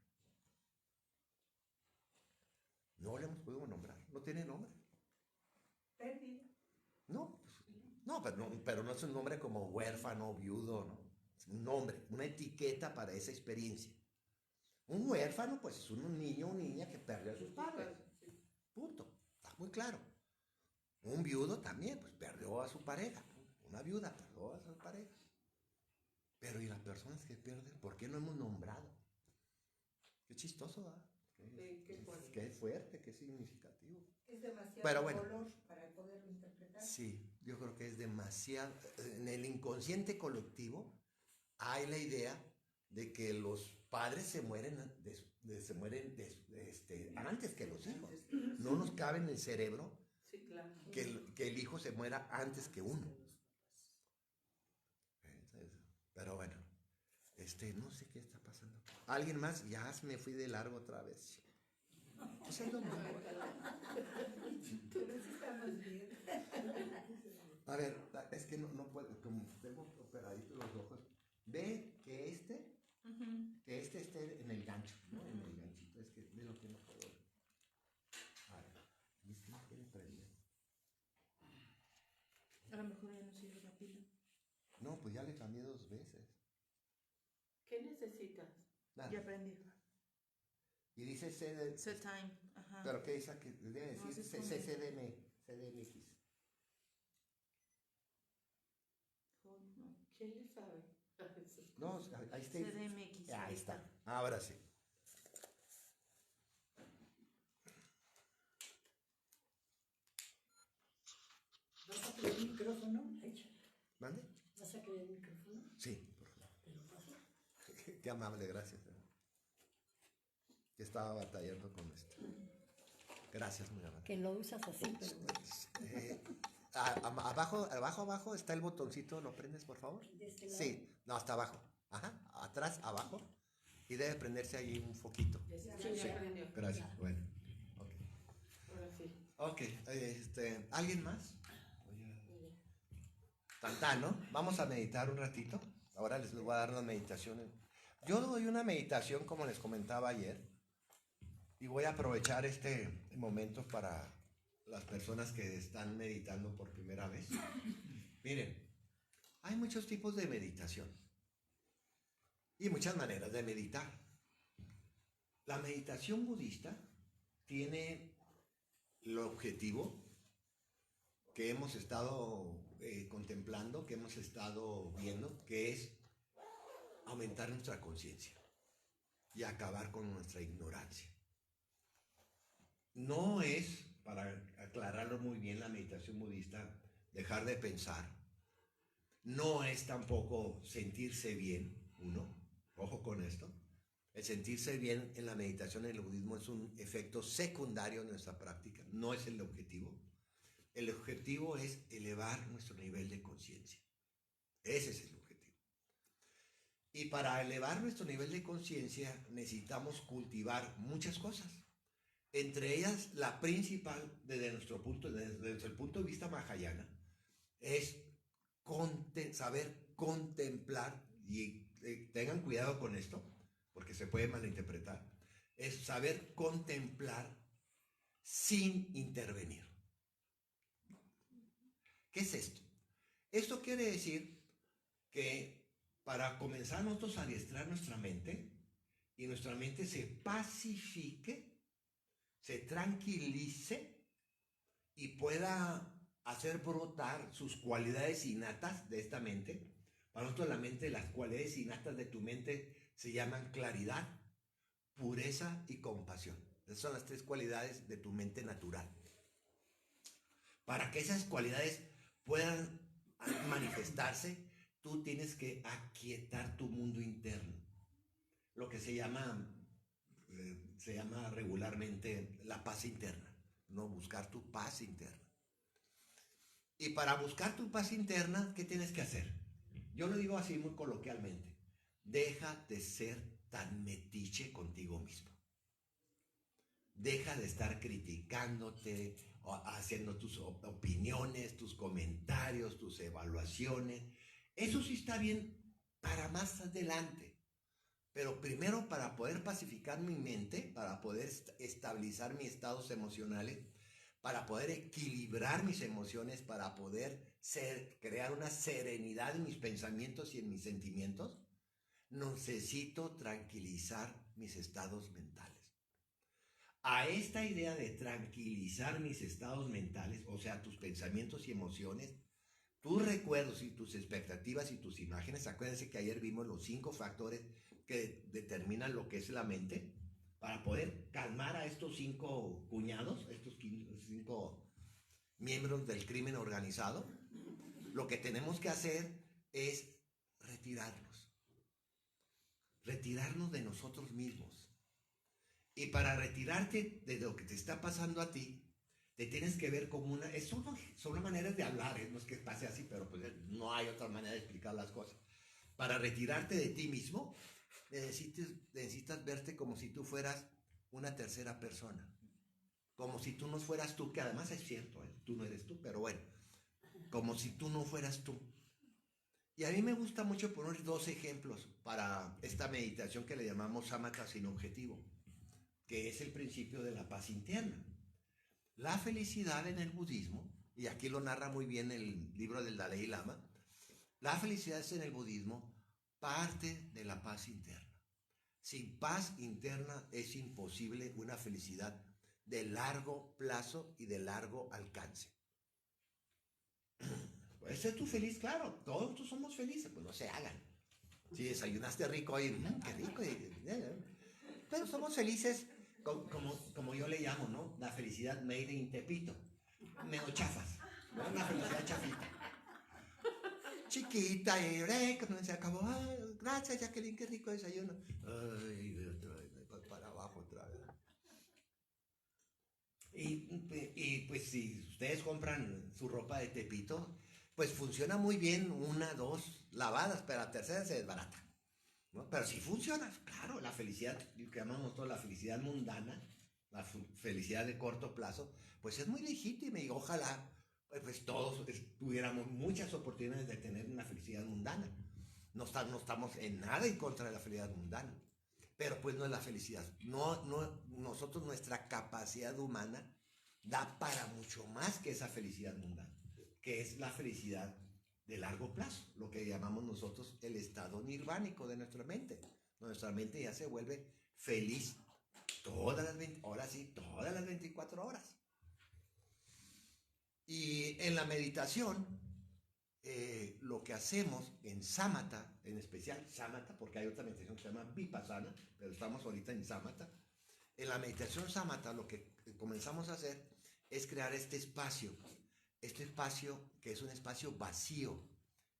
No lo hemos podido nombrar, no tiene nombre. Pérdida. No, no, pero no es un nombre como huérfano, viudo, ¿no? Es un nombre, una etiqueta para esa experiencia. Un huérfano, pues es un niño o niña que perdió a sus padres. Punto. Está muy claro. Un viudo también, pues perdió a su pareja. Una viuda perdió a su pareja. Pero ¿y las personas que pierden? ¿Por qué no hemos nombrado? Qué chistoso, ¿verdad? Qué fuerte, qué significativo. Es demasiado Pero bueno, dolor para poderlo interpretar. sí, yo creo que es demasiado. En el inconsciente colectivo hay la idea de que los padres se mueren, antes que los hijos. No nos cabe en el cerebro Sí, claro. que el hijo se muera antes que uno. Pero bueno, no sé qué está pasando. ¿Alguien más? Ya me fui de largo otra vez. ¿Qué es lo malo? Pero sí estamos bien. A ver, es que no puedo, como tengo operaditos los ojos. Ve que esté en el gancho, ¿no? En el ganchito, es que ve lo que no puedo ver. A ver, y es que no quiere prender. A lo mejor ya no sirve la pila. No, pues ya le cambié 2 veces. ¿Qué necesitas? Nada. Ya aprendí. Y dice CD, Set time. Ajá. pero ¿qué dice aquí? Debe No, decir sí es CDMX. Joder, no. ¿Quién le sabe? No, ahí está. CDMX. Ahí está. Ahora sí. ¿Vas a querer el micrófono? Hecho. ¿Mande? ¿Vas a querer el micrófono? Sí, por favor. Te lo paso. Qué amable, gracias. Que estaba batallando con esto. Gracias, muy amable. Que lo usas así, pero Abajo está el botoncito, ¿lo prendes, por favor? de este lado. Sí, no, hasta abajo. Ajá, atrás, abajo. Y debe prenderse ahí un foquito. Ya Sí. aprendió. Gracias, bueno. Ok. Ahora sí. Ok, ¿alguien más? Tantán, ¿no? Vamos a meditar un ratito. Ahora les voy a dar una meditación. Yo doy una meditación como les comentaba ayer. Y voy a aprovechar este momento para las personas que están meditando por primera vez. Miren, hay muchos tipos de meditación y muchas maneras de meditar. La meditación budista tiene el objetivo que hemos estado contemplando, que hemos estado viendo, que es aumentar nuestra conciencia y acabar con nuestra ignorancia. No es, para aclararlo muy bien, la meditación budista, dejar de pensar. No es tampoco sentirse bien, ojo con esto. El sentirse bien en la meditación en el budismo es un efecto secundario de nuestra práctica, no es el objetivo. El objetivo es elevar nuestro nivel de conciencia. Ese es el objetivo. Y para elevar nuestro nivel de conciencia necesitamos cultivar muchas cosas. Entre ellas, la principal desde el punto de vista mahayana es saber contemplar, y tengan cuidado con esto, porque se puede malinterpretar, es saber contemplar sin intervenir. ¿Qué es esto? Esto quiere decir que para comenzar nosotros a adiestrar nuestra mente y nuestra mente se pacifique, se tranquilice y pueda hacer brotar sus cualidades innatas de esta mente. Para nosotros la mente, las cualidades innatas de tu mente se llaman claridad, pureza y compasión. Esas son las 3 cualidades de tu mente natural. Para que esas cualidades puedan manifestarse, tú tienes que aquietar tu mundo interno. Lo que se llama regularmente la paz interna, ¿no? Buscar tu paz interna. Y para buscar tu paz interna, ¿qué tienes que hacer? Yo lo digo así muy coloquialmente. Deja de ser tan metiche contigo mismo. Deja de estar criticándote, haciendo tus opiniones, tus comentarios, tus evaluaciones. Eso sí está bien para más adelante. Pero primero, para poder pacificar mi mente, para poder estabilizar mis estados emocionales, para poder equilibrar mis emociones, para poder crear una serenidad en mis pensamientos y en mis sentimientos, necesito tranquilizar mis estados mentales. A esta idea de tranquilizar mis estados mentales, o sea, tus pensamientos y emociones, tus recuerdos y tus expectativas y tus imágenes, acuérdense que ayer vimos los 5 factores que determinan lo que es la mente, para poder calmar a estos 5 cuñados, estos 5 miembros del crimen organizado. Lo que tenemos que hacer es retirarnos de nosotros mismos. Y para retirarte de lo que te está pasando a ti, te tienes que ver como son maneras de hablar, no es que pase así, pero pues no hay otra manera de explicar las cosas. Para retirarte de ti mismo, necesitas verte como si tú fueras una tercera persona. Como si tú no fueras tú, que además es cierto, tú no eres tú, pero bueno, como si tú no fueras tú. Y a mí me gusta mucho poner 2 ejemplos para esta meditación que le llamamos samatha sin objetivo, que es el principio de la paz interna. La felicidad en el budismo, y aquí lo narra muy bien el libro del Dalai Lama, la felicidad en el budismo parte de la paz interna. Sin paz interna es imposible una felicidad de largo plazo y de largo alcance. ¿Puedes ser tú feliz? Claro, todos somos felices, pues no se hagan. Si desayunaste rico hoy, qué rico. Pero somos felices, como yo le llamo, ¿no? La felicidad made in Tepito. Medio chafas, ¿no? Una felicidad chafita. Chiquita, y cuando se acabó, ay, gracias Jacqueline, qué rico desayuno. Ay, para abajo otra vez. Y pues si ustedes compran su ropa de Tepito, pues funciona muy bien 1, 2 lavadas, pero la tercera se desbarata, ¿no? Pero si funciona, claro, la felicidad, que llamamos toda la felicidad mundana, la felicidad de corto plazo, pues es muy legítima y ojalá pues todos tuviéramos muchas oportunidades de tener una felicidad mundana. No estamos en nada en contra de la felicidad mundana, pero pues no es la felicidad. Nosotros, nuestra capacidad humana da para mucho más que esa felicidad mundana, que es la felicidad de largo plazo, lo que llamamos nosotros el estado nirvánico de nuestra mente. Nuestra mente ya se vuelve feliz todas las 24 horas. Y en la meditación, lo que hacemos en samatha, en especial samatha, porque hay otra meditación que se llama vipassana, pero estamos ahorita en samatha. En la meditación samatha lo que comenzamos a hacer es crear este espacio que es un espacio vacío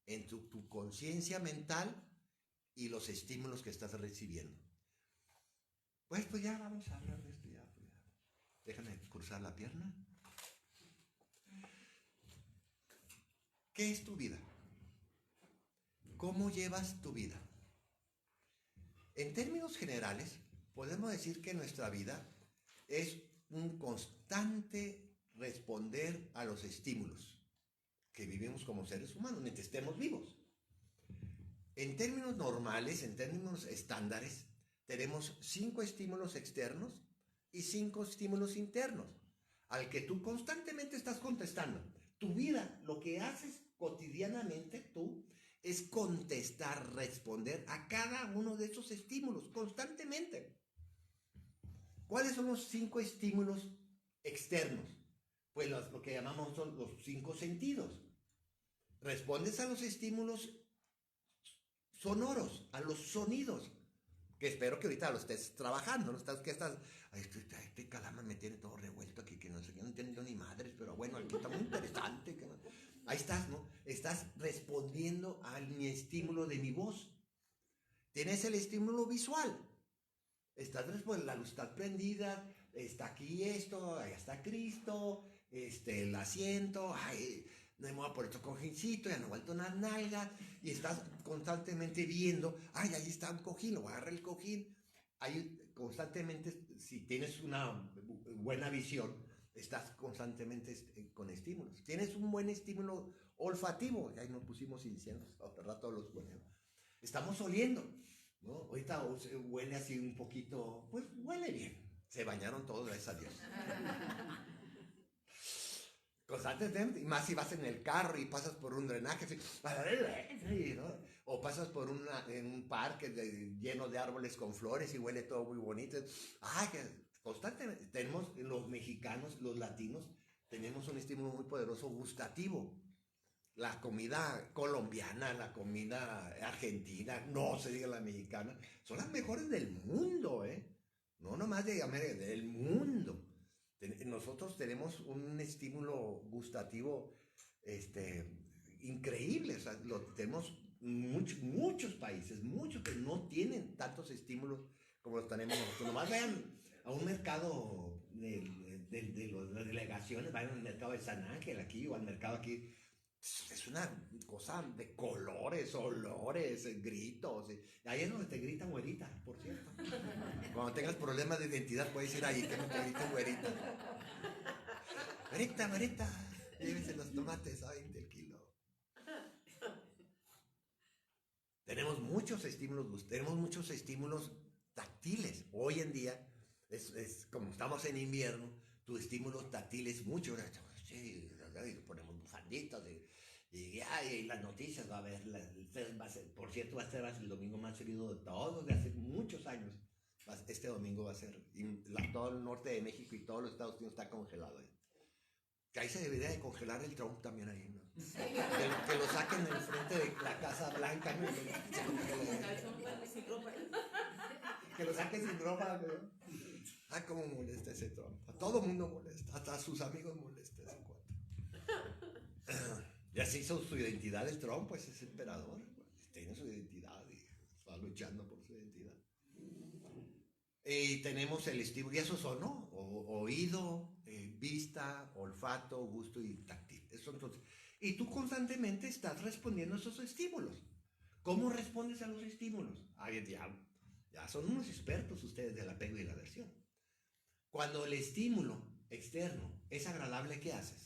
entre tu conciencia mental y los estímulos que estás recibiendo. Pues ya vamos a hablar de esto ya. Déjame cruzar la pierna. ¿Qué es tu vida? ¿Cómo llevas tu vida? En términos generales, podemos decir que nuestra vida es un constante responder a los estímulos que vivimos como seres humanos mientras estemos vivos. En términos normales, en términos estándares, tenemos 5 estímulos externos y 5 estímulos internos, al que tú constantemente estás contestando. Tu vida, lo que haces cotidianamente tú, es contestar, responder a cada uno de esos estímulos constantemente. ¿Cuáles son los 5 estímulos externos? Pues lo que llamamos son los 5 sentidos. Respondes a los estímulos sonoros, a los sonidos, que espero que ahorita lo estés trabajando, ¿no? Que estás, este calama me tiene todo revuelto aquí, que no sé, que no entiendo ni madres, pero bueno, aquí está muy interesante. Ahí estás, ¿no? Estás respondiendo a mi estímulo de mi voz. Tienes el estímulo visual. Estás respondiendo, la luz está prendida, está aquí esto, ahí está Cristo, el asiento, ay, no me voy a poner otro cojincito, ya no he vuelto unas nalgas, y estás constantemente viendo, ay, ahí está un cojín, lo agarra el cojín. Ahí constantemente, si tienes una buena visión, estás constantemente con estímulos. Tienes un buen estímulo olfativo, ahí nos pusimos inciensos, al rato los ponemos. Estamos oliendo, ¿no? Ahorita huele así un poquito, pues huele bien. Se bañaron todos, gracias a Dios. Constantemente, y más si vas en el carro y pasas por un drenaje, así, ¿no? O pasas por en un parque lleno de árboles con flores y huele todo muy bonito. Ay, constantemente tenemos, los mexicanos, los latinos, tenemos un estímulo muy poderoso gustativo. La comida colombiana, la comida argentina, no se diga la mexicana, son las mejores del mundo, no nomás de América, del mundo. Nosotros tenemos un estímulo gustativo increíble, o sea, tenemos muchos países, muchos que no tienen tantos estímulos como los tenemos nosotros. Nomás vayan a un mercado de las delegaciones, vayan al mercado de San Ángel aquí o al mercado aquí. Es una cosa de colores, olores, gritos. Ahí es donde te gritan güerita, por cierto. Cuando tengas problemas de identidad puedes ir ahí que no te griten güerita. Güerita, llévese los tomates a 20 el kilo. Tenemos muchos estímulos táctiles. Hoy en día, es como estamos en invierno, tu estímulo táctil es mucho. Sí, ponemos bufanditas y las noticias va a haber, por cierto va a ser el domingo más seguido de todos, de hace muchos años. Este domingo va a ser, todo el norte de México y todos los Estados Unidos está congelado. Que ahí se debería de congelar el Trump también ahí, ¿no? Que lo saquen en frente de la Casa Blanca, ¿no? Que lo saquen sin ropa, ¿no? Ah, cómo molesta ese Trump. A todo mundo molesta, hasta a sus amigos molesta ese cuate. Ya se hizo su identidad el Trump, pues es emperador. Tiene su identidad y está luchando por su identidad. Y tenemos el estímulo, y esos son, ¿no? Oído, vista, olfato, gusto y táctil. Eso entonces. Y tú constantemente estás respondiendo a esos estímulos. ¿Cómo respondes a los estímulos? Ay, ya son unos expertos ustedes del apego y la aversión. Cuando el estímulo externo es agradable, ¿qué haces?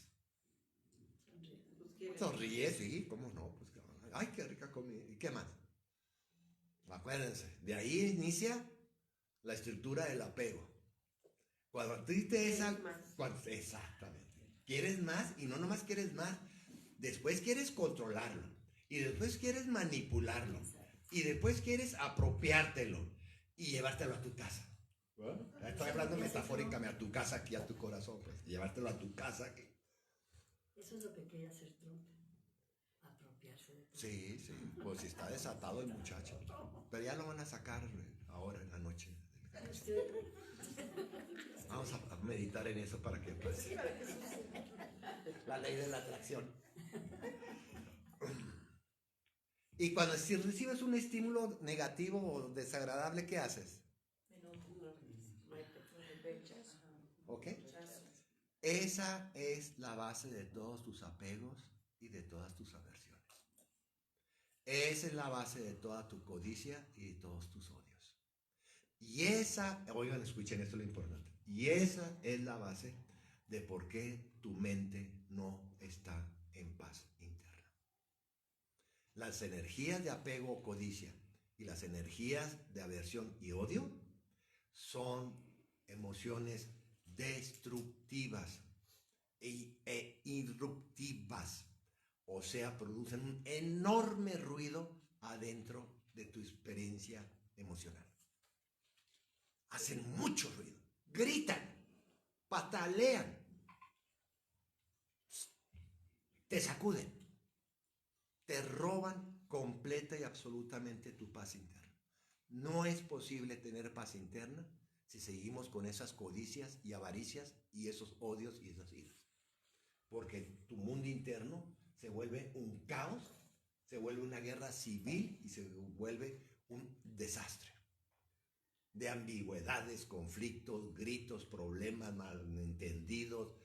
Sonríes, sí, ¿cómo no? Pues, ay, qué rica comida. ¿Y qué más? Acuérdense, de ahí inicia la estructura del apego. Cuando a ti te exactamente. Quieres más y no nomás quieres más. Después quieres controlarlo. Y después quieres manipularlo. Y después quieres apropiártelo y llevártelo a tu casa. ¿Bueno? Estoy hablando metafóricamente a tu casa, aquí a tu corazón, pues. Llevártelo a tu casa aquí. Eso es lo que quería hacer Trump. Apropiarse de todo. Sí, pues si está desatado el muchacho. Pero ya lo van a sacar ahora en la noche. Vamos a meditar en eso para que pase. La ley de la atracción. Y cuando si recibes un estímulo negativo o desagradable, ¿qué haces? ¿Ok? Esa es la base de todos tus apegos y de todas tus aversiones. Esa es la base de toda tu codicia y de todos tus odios. Y esa, oigan, escuchen, esto es lo importante. Y esa es la base de por qué tu mente no está en paz interna. Las energías de apego o codicia y y las energías de aversión y odio son emociones destructivas e irruptivas. O sea, producen un enorme ruido adentro de tu experiencia emocional. Hacen mucho ruido, gritan, patalean, te sacuden, te roban completa y absolutamente tu paz interna. No es posible tener paz interna si seguimos con esas codicias y avaricias y esos odios y esas iras. Porque tu mundo interno se vuelve un caos, se vuelve una guerra civil y se vuelve un desastre de ambigüedades, conflictos, gritos, problemas, malentendidos,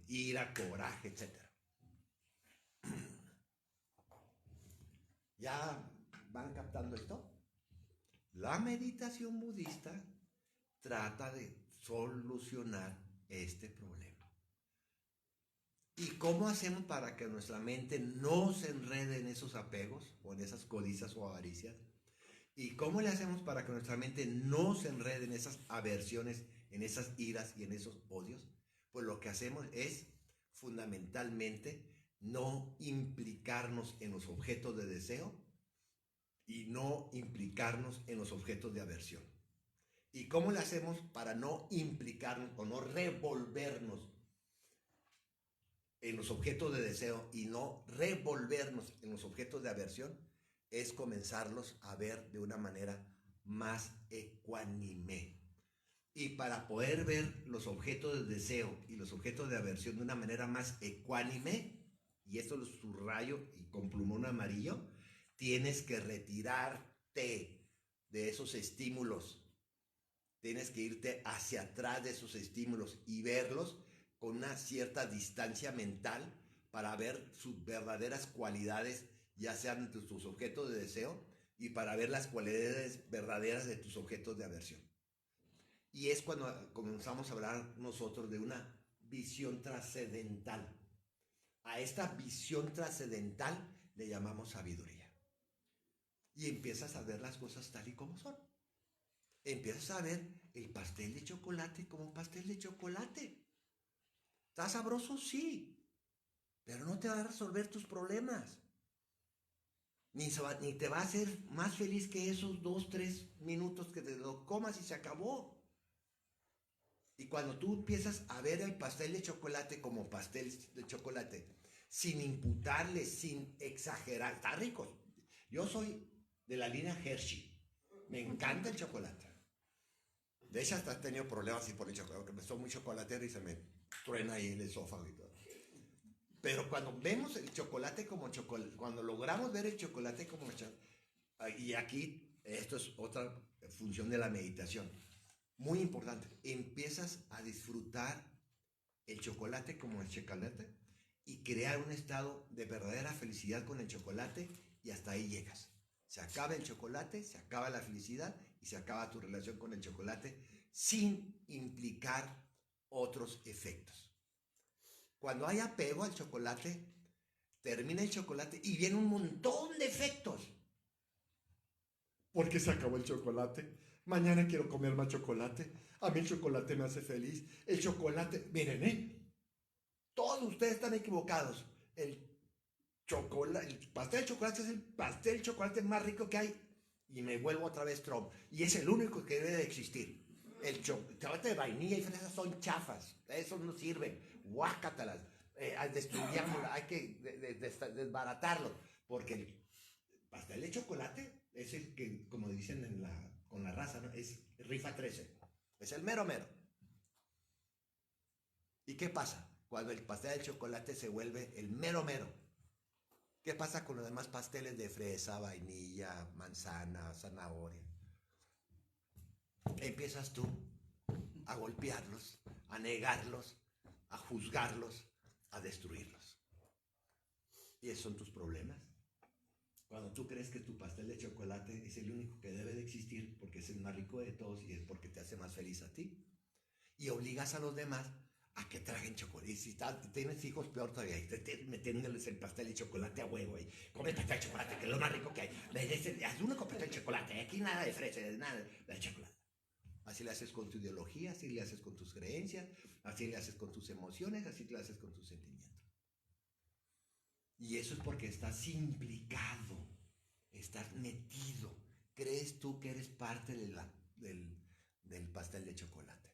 ira, coraje, etc. ¿Ya van captando esto? La meditación budista trata de solucionar este problema. ¿Y cómo hacemos para que nuestra mente no se enrede en esos apegos o en esas codicias o avaricias? ¿Y cómo le hacemos para que nuestra mente no se enrede en esas aversiones, en esas iras y en esos odios? Pues lo que hacemos es fundamentalmente no implicarnos en los objetos de deseo y no implicarnos en los objetos de aversión. ¿Y cómo le hacemos para no implicarnos o no revolvernos en los objetos de deseo y no revolvernos en los objetos de aversión? Es comenzarlos a ver de una manera más ecuánime. Y para poder ver los objetos de deseo y los objetos de aversión de una manera más ecuánime, y esto lo subrayo y con plumón amarillo, tienes que retirarte de esos estímulos. Tienes que irte hacia atrás de esos estímulos y verlos con una cierta distancia mental para ver sus verdaderas cualidades, ya sean de tus objetos de deseo y para ver las cualidades verdaderas de tus objetos de aversión. Y es cuando comenzamos a hablar nosotros de una visión trascendental. A esta visión trascendental le llamamos sabiduría. Y empiezas a ver las cosas tal y como son. Empiezas a ver el pastel de chocolate como pastel de chocolate. ¿Está sabroso? Sí. Pero no te va a resolver tus problemas. Ni te va a hacer más feliz que esos 2-3 minutos que te lo comas y se acabó. Y cuando tú empiezas a ver el pastel de chocolate como pastel de chocolate, sin imputarle, sin exagerar, está rico. Yo soy de la línea Hershey. Me encanta el chocolate. De hecho, hasta he tenido problemas así por el chocolate, porque me soy muy chocolatero y se me truena ahí el esófago y todo. Pero cuando vemos el chocolate como chocolate, cuando logramos ver el chocolate como chocolate, y aquí esto es otra función de la meditación, muy importante, empiezas a disfrutar el chocolate como el chocolate y crear un estado de verdadera felicidad con el chocolate y hasta ahí llegas. Se acaba el chocolate, se acaba la felicidad y se acaba tu relación con el chocolate sin implicar otros efectos. Cuando hay apego al chocolate, termina el chocolate y viene un montón de efectos. Porque se acabó el chocolate. Mañana quiero comer más chocolate. A mí el chocolate me hace feliz. El chocolate, miren, todos ustedes están equivocados. El pastel de chocolate es el pastel de chocolate más rico que hay. Y me vuelvo otra vez Trump. Y es el único que debe de existir. El chocolate de vainilla y fresas son chafas. Esos no sirven. Guácatalas. Destruyámoslo. Hay que desbaratarlo. Porque el pastel de chocolate es el que, como dicen con la raza, ¿no? Es rifa 13. Es el mero mero. ¿Y qué pasa? Cuando el pastel de chocolate se vuelve el mero mero. ¿Qué pasa con los demás pasteles de fresa, vainilla, manzana, zanahoria? Empiezas tú a golpearlos, a negarlos, a juzgarlos, a destruirlos. Y esos son tus problemas. Cuando tú crees que tu pastel de chocolate es el único que debe de existir porque es el más rico de todos y es porque te hace más feliz a ti. Y obligas a los demás a que traguen chocolate. Y si tienes hijos, peor todavía, metiéndoles el pastel de chocolate a huevo. Y come pastel de chocolate, que es lo más rico que hay. Haz uno con pastel de chocolate. Aquí nada de fresa, nada de chocolate. Así le haces con tu ideología, así le haces con tus creencias, así le haces con tus emociones, así le haces con tus sentimientos. Y eso es porque estás implicado, estás metido. Crees tú que eres parte del pastel de chocolate.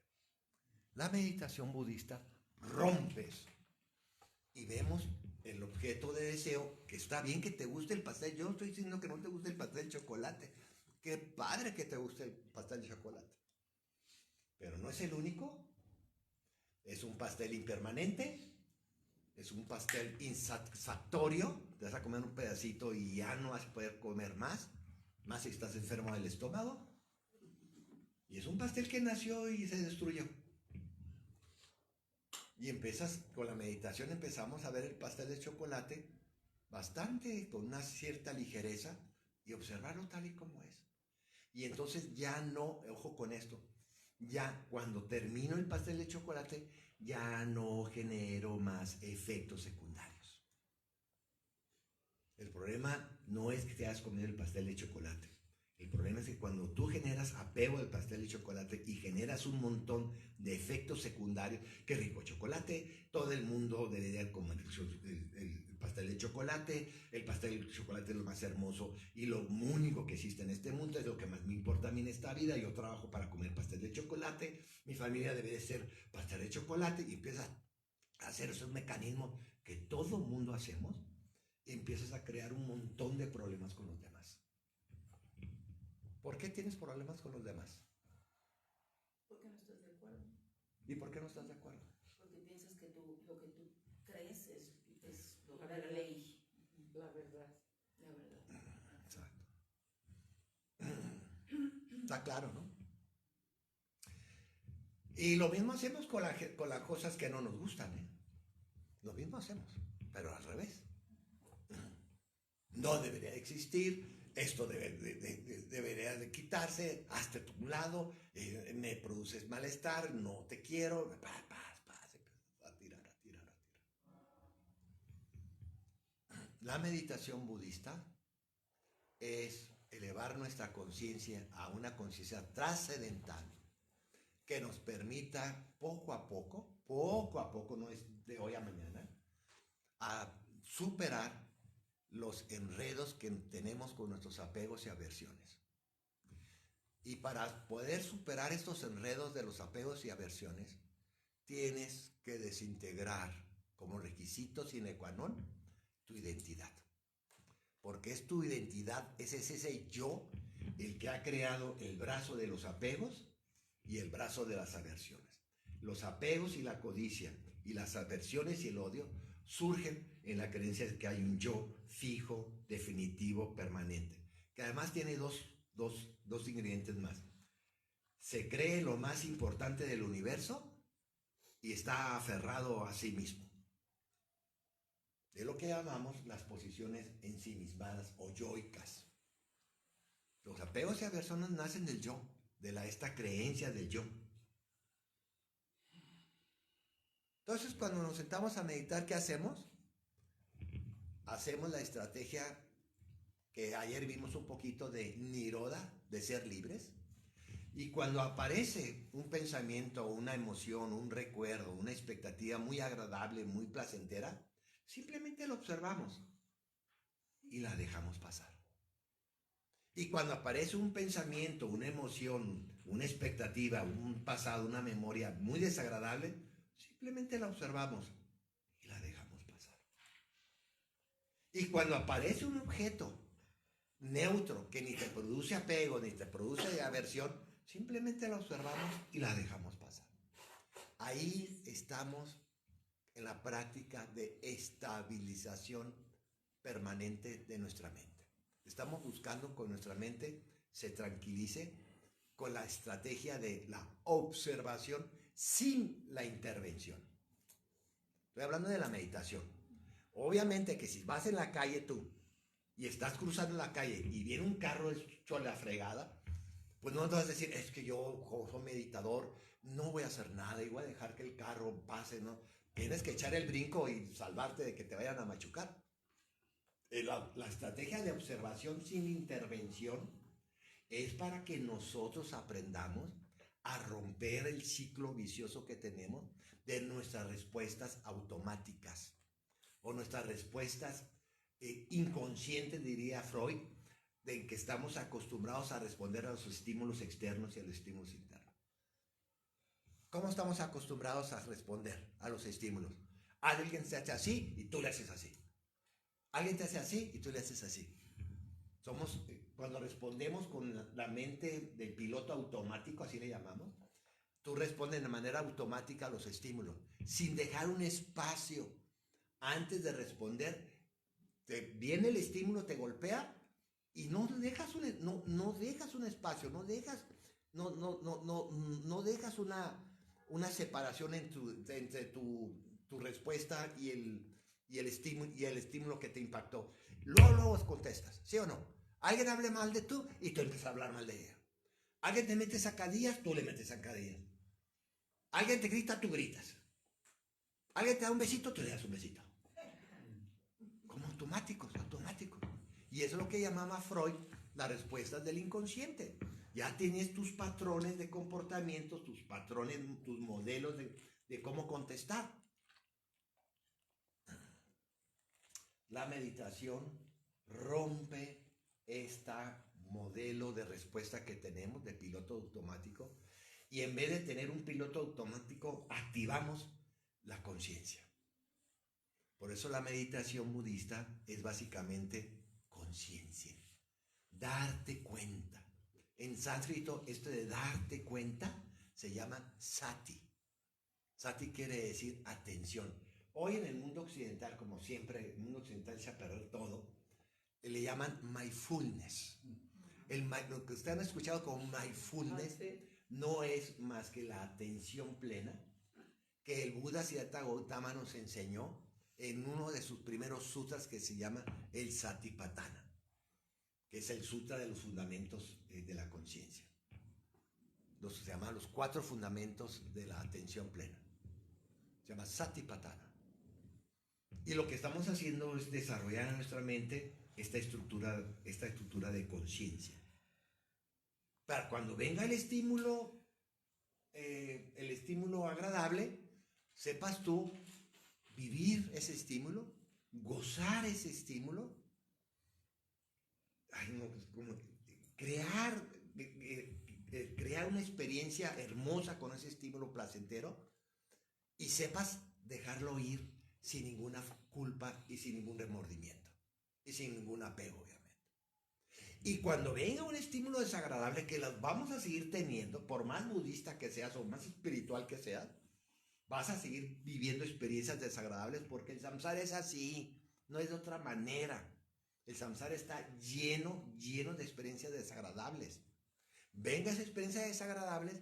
La meditación budista rompes y vemos el objeto de deseo, que está bien que te guste el pastel. Yo no estoy diciendo que no te guste el pastel de chocolate. Qué padre que te guste el pastel de chocolate. Pero no es el único. Es un pastel impermanente. Es un pastel insatisfactorio. Te vas a comer un pedacito y ya no vas a poder comer más. Más si estás enfermo del estómago. Y es un pastel que nació y se destruyó. Y con la meditación empezamos a ver el pastel de chocolate bastante, con una cierta ligereza, y observarlo tal y como es. Y entonces ya no, ojo con esto, ya cuando termino el pastel de chocolate, ya no genero más efectos secundarios. El problema no es que te hayas comido el pastel de chocolate. El problema es que cuando tú generas apego al pastel de chocolate y generas un montón de efectos secundarios, qué rico chocolate, todo el mundo debería comer el pastel de chocolate, el pastel de chocolate es lo más hermoso y lo único que existe en este mundo, es lo que más me importa a mí en esta vida, yo trabajo para comer pastel de chocolate, mi familia debe de ser pastel de chocolate, y empiezas a hacer esos mecanismos que todo mundo hacemos, y empiezas a crear un montón de problemas con los demás. ¿Por qué tienes problemas con los demás? ¿Por qué no estás de acuerdo? ¿Y por qué no estás de acuerdo? Porque piensas que lo que tú crees es la ley. La verdad. La verdad. Exacto. Está claro, ¿no? Y lo mismo hacemos con las cosas que no nos gustan, ¿eh? Lo mismo hacemos, pero al revés. No debería existir. Esto debería de quitarse, hazte a tu lado, me produces malestar, no te quiero, a tirar. La meditación budista es elevar nuestra conciencia a una conciencia trascendental que nos permita poco a poco, no es de hoy a mañana, a superar los enredos que tenemos con nuestros apegos y aversiones. Y para poder superar estos enredos de los apegos y aversiones, tienes que desintegrar como requisito sine qua non tu identidad. Porque es tu identidad, es ese yo el que ha creado el brazo de los apegos y el brazo de las aversiones. Los apegos y la codicia y las aversiones y el odio surgen en la creencia de que hay un yo fijo, definitivo, permanente, que además tiene dos ingredientes más. Se cree lo más importante del universo y está aferrado a sí mismo. De lo que llamamos las posiciones ensimismadas o yoicas. Los apegos y aversiones nacen del yo, de esta creencia del yo. Entonces, cuando nos sentamos a meditar, ¿qué hacemos? Hacemos la estrategia que ayer vimos un poquito de Niroda, de ser libres. Y cuando aparece un pensamiento, una emoción, un recuerdo, una expectativa muy agradable, muy placentera, simplemente lo observamos y la dejamos pasar. Y cuando aparece un pensamiento, una emoción, una expectativa, un pasado, una memoria muy desagradable, simplemente la observamos y la dejamos pasar. Y cuando aparece un objeto neutro que ni te produce apego, ni te produce aversión, simplemente la observamos y la dejamos pasar. Ahí estamos en la práctica de estabilización permanente de nuestra mente. Estamos buscando que nuestra mente se tranquilice con la estrategia de la observación sin la intervención. Estoy hablando de la meditación. Obviamente que si vas en la calle tú y estás cruzando la calle y viene un carro hecho la fregada, pues no te vas a decir, es que yo soy meditador, no voy a hacer nada y voy a dejar que el carro pase, ¿no? Tienes que echar el brinco y salvarte de que te vayan a machucar. La estrategia de observación sin intervención es para que nosotros aprendamos a romper el ciclo vicioso que tenemos de nuestras respuestas automáticas o nuestras respuestas inconscientes, diría Freud, de que estamos acostumbrados a responder a los estímulos externos y a los estímulos internos. ¿Cómo estamos acostumbrados a responder a los estímulos? Alguien se hace así y tú le haces así. Alguien te hace así y tú le haces así. Somos, cuando respondemos con la mente del piloto automático, así le llamamos, tú respondes de manera automática a los estímulos, sin dejar un espacio antes de responder. Te viene el estímulo, te golpea y no dejas un espacio, no dejas una separación entre tu respuesta y el estímulo que te impactó. Luego contestas, ¿sí o no? Alguien hable mal de tú y tú empiezas a hablar mal de ella. Alguien te mete zancadillas, tú le metes zancadillas. Alguien te grita, tú gritas. Alguien te da un besito, tú le das un besito. Como automáticos. Y eso es lo que llamaba Freud las respuestas del inconsciente. Ya tienes tus patrones de comportamientos, tus patrones, tus modelos de cómo contestar. La meditación rompe este modelo de respuesta que tenemos de piloto automático y en vez de tener un piloto automático activamos la conciencia. Por eso la meditación budista es básicamente conciencia, darte cuenta. En sánscrito esto de darte cuenta se llama sati. Sati quiere decir atención. Hoy en el mundo occidental, como siempre, el mundo occidental echa a perder todo, le llaman mindfulness. Lo que ustedes han escuchado como mindfulness no es más que la atención plena que el Buda Siddhartha Gautama nos enseñó en uno de sus primeros sutras que se llama el Satipatthana, que es el sutra de los fundamentos de la conciencia. Se llama los 4 fundamentos de la atención plena. Se llama Satipatthana. Y lo que estamos haciendo es desarrollar en nuestra mente esta estructura de conciencia. Para cuando venga el estímulo agradable, sepas tú vivir ese estímulo, gozar ese estímulo, crear una experiencia hermosa con ese estímulo placentero y sepas dejarlo ir sin ninguna culpa y sin ningún remordimiento y sin ningún apego, obviamente. Y cuando venga un estímulo desagradable, que los vamos a seguir teniendo, por más budista que seas o más espiritual que seas, vas a seguir viviendo experiencias desagradables porque el samsara es así, no es de otra manera. El samsara está lleno de experiencias desagradables. Venga esa experiencia desagradable,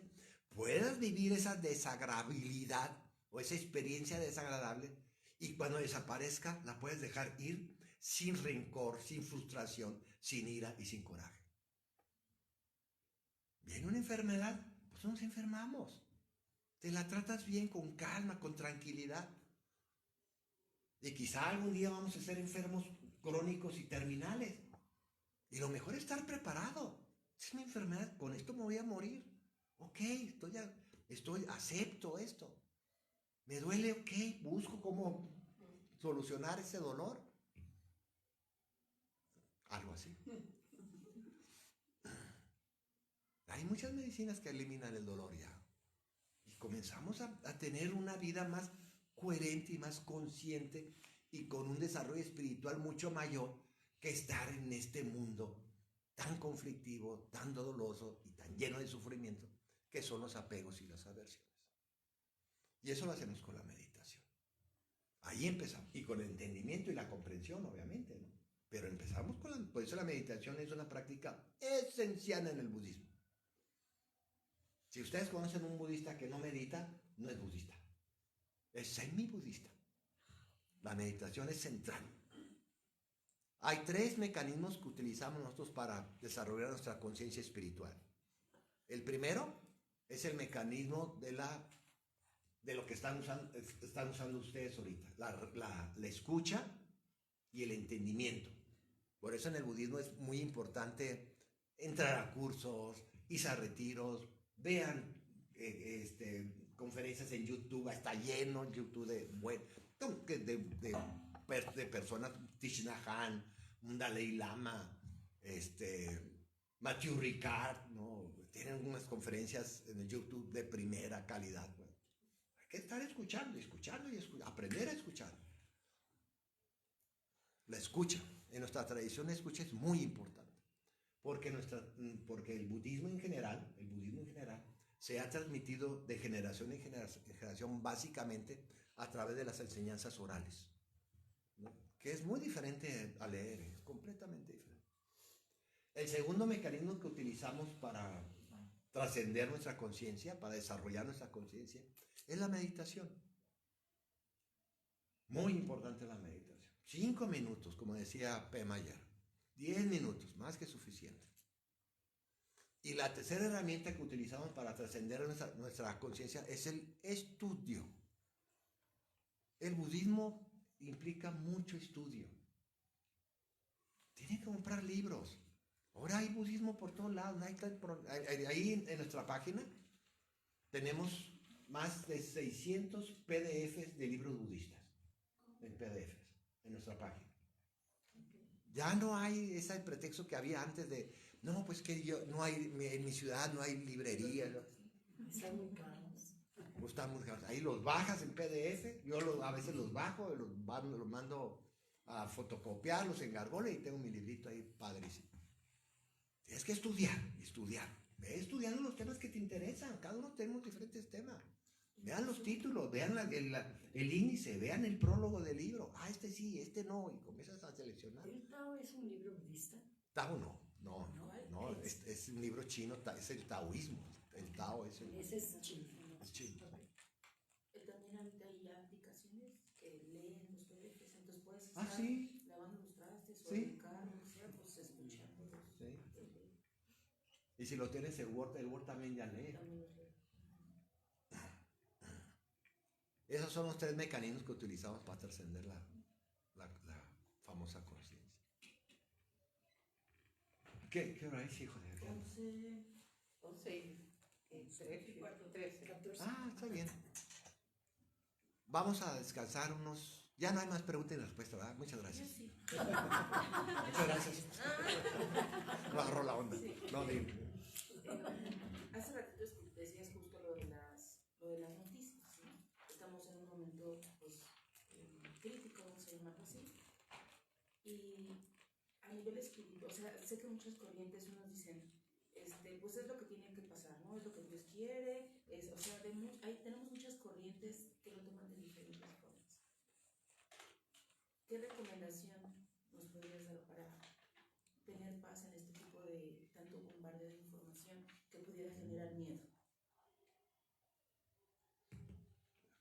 puedas vivir esa desagradabilidad o esa experiencia desagradable y cuando desaparezca la puedes dejar ir sin rencor, sin frustración, sin ira y sin coraje. Viene una enfermedad, pues nos enfermamos. Te la tratas bien, con calma, con tranquilidad. Y quizá algún día vamos a ser enfermos crónicos y terminales. Y lo mejor es estar preparado. Es una enfermedad, con esto me voy a morir. Ok, acepto esto. Me duele, ok, busco cómo solucionar ese dolor. Algo así. Hay muchas medicinas que eliminan el dolor ya. Y comenzamos a tener una vida más coherente y más consciente y con un desarrollo espiritual mucho mayor que estar en este mundo tan conflictivo, tan doloroso y tan lleno de sufrimiento que son los apegos y las aversiones. Y eso lo hacemos con la meditación. Ahí empezamos. Y con el entendimiento y la comprensión, obviamente, ¿no? Pero empezamos por eso la meditación es una práctica esencial en el budismo. Si ustedes conocen un budista que no medita, no es budista. Es semi-budista. La meditación es central. Hay 3 mecanismos que utilizamos nosotros para desarrollar nuestra conciencia espiritual. El primero es el mecanismo de lo que están usando ustedes ahorita, la escucha y el entendimiento. Por eso en el budismo es muy importante entrar a cursos, irse a retiros, vean conferencias en YouTube, está lleno YouTube de personas, Thich Nhat Hanh, un Dalai Lama, Matthew Ricard, ¿no? Tienen unas conferencias en el YouTube de primera calidad. Bueno, hay que estar escuchando y aprender a escuchar. La escucha, en nuestra tradición la escucha es muy importante, porque el budismo en general se ha transmitido de generación en generación básicamente a través de las enseñanzas orales, ¿no? Que es muy diferente a leer, es completamente diferente. El segundo mecanismo que utilizamos para trascender nuestra conciencia, para desarrollar nuestra conciencia, es la meditación. Muy importante la meditación. 5 minutos, como decía Pema ayer. 10 minutos, más que suficiente. Y la tercera herramienta que utilizamos para trascender nuestra conciencia es el estudio. El budismo implica mucho estudio. Tienen que comprar libros. Ahora hay budismo por todos lados. Ahí en nuestra página tenemos más de 600 PDFs de libros budistas. En PDFs, en nuestra página. Ya no hay ese pretexto que había antes de, no, pues que en mi ciudad no hay librería. Están muy caros. Están muy caros. Ahí los bajas en PDF, a veces los bajo, los mando a fotocopiar, los engargolo y tengo mi librito ahí padrísimo. Tienes que estudiar. Ve estudiando los temas que te interesan. Cada uno tenemos diferentes temas. Vean los títulos, vean el índice, vean el prólogo del libro. Este sí, este no. Y comienzas a seleccionar. ¿El Tao es un libro budista? Tao no. Es un libro chino, es el taoísmo. El Tao es el... Ese es chino. Es chino. También ahorita hay aplicaciones que leen los PDFs, entonces puedes estar Sí. lavando los trastes o Sí. en el carro, o sea, pues escuchándolos. Sí. Y si lo tienes en Word, el Word también ya lee. También los leo. Esos son los 3 mecanismos que utilizamos para trascender la famosa conciencia. ¿Qué hora es, hijo de Dios? 11 y 13. 14. Está bien. Vamos a descansar Ya no hay más preguntas y respuestas, ¿verdad? Muchas Yo gracias. sí. Muchas gracias. No agarró la onda. No, dime. Hace ratito decías justo lo de las noticias, ¿no? Estamos en un momento pues, crítico, vamos a llamarlo así. Y a nivel espiritual, o sea, sé que muchas corrientes unos dicen, pues es lo que tiene que pasar, ¿no? Es lo que Dios quiere, o sea, ahí tenemos muchas corrientes que lo toman de diferentes formas. ¿Qué recomendación nos podrías dar para tener paz en este tipo de tanto bombardeo de información que pudiera generar miedo?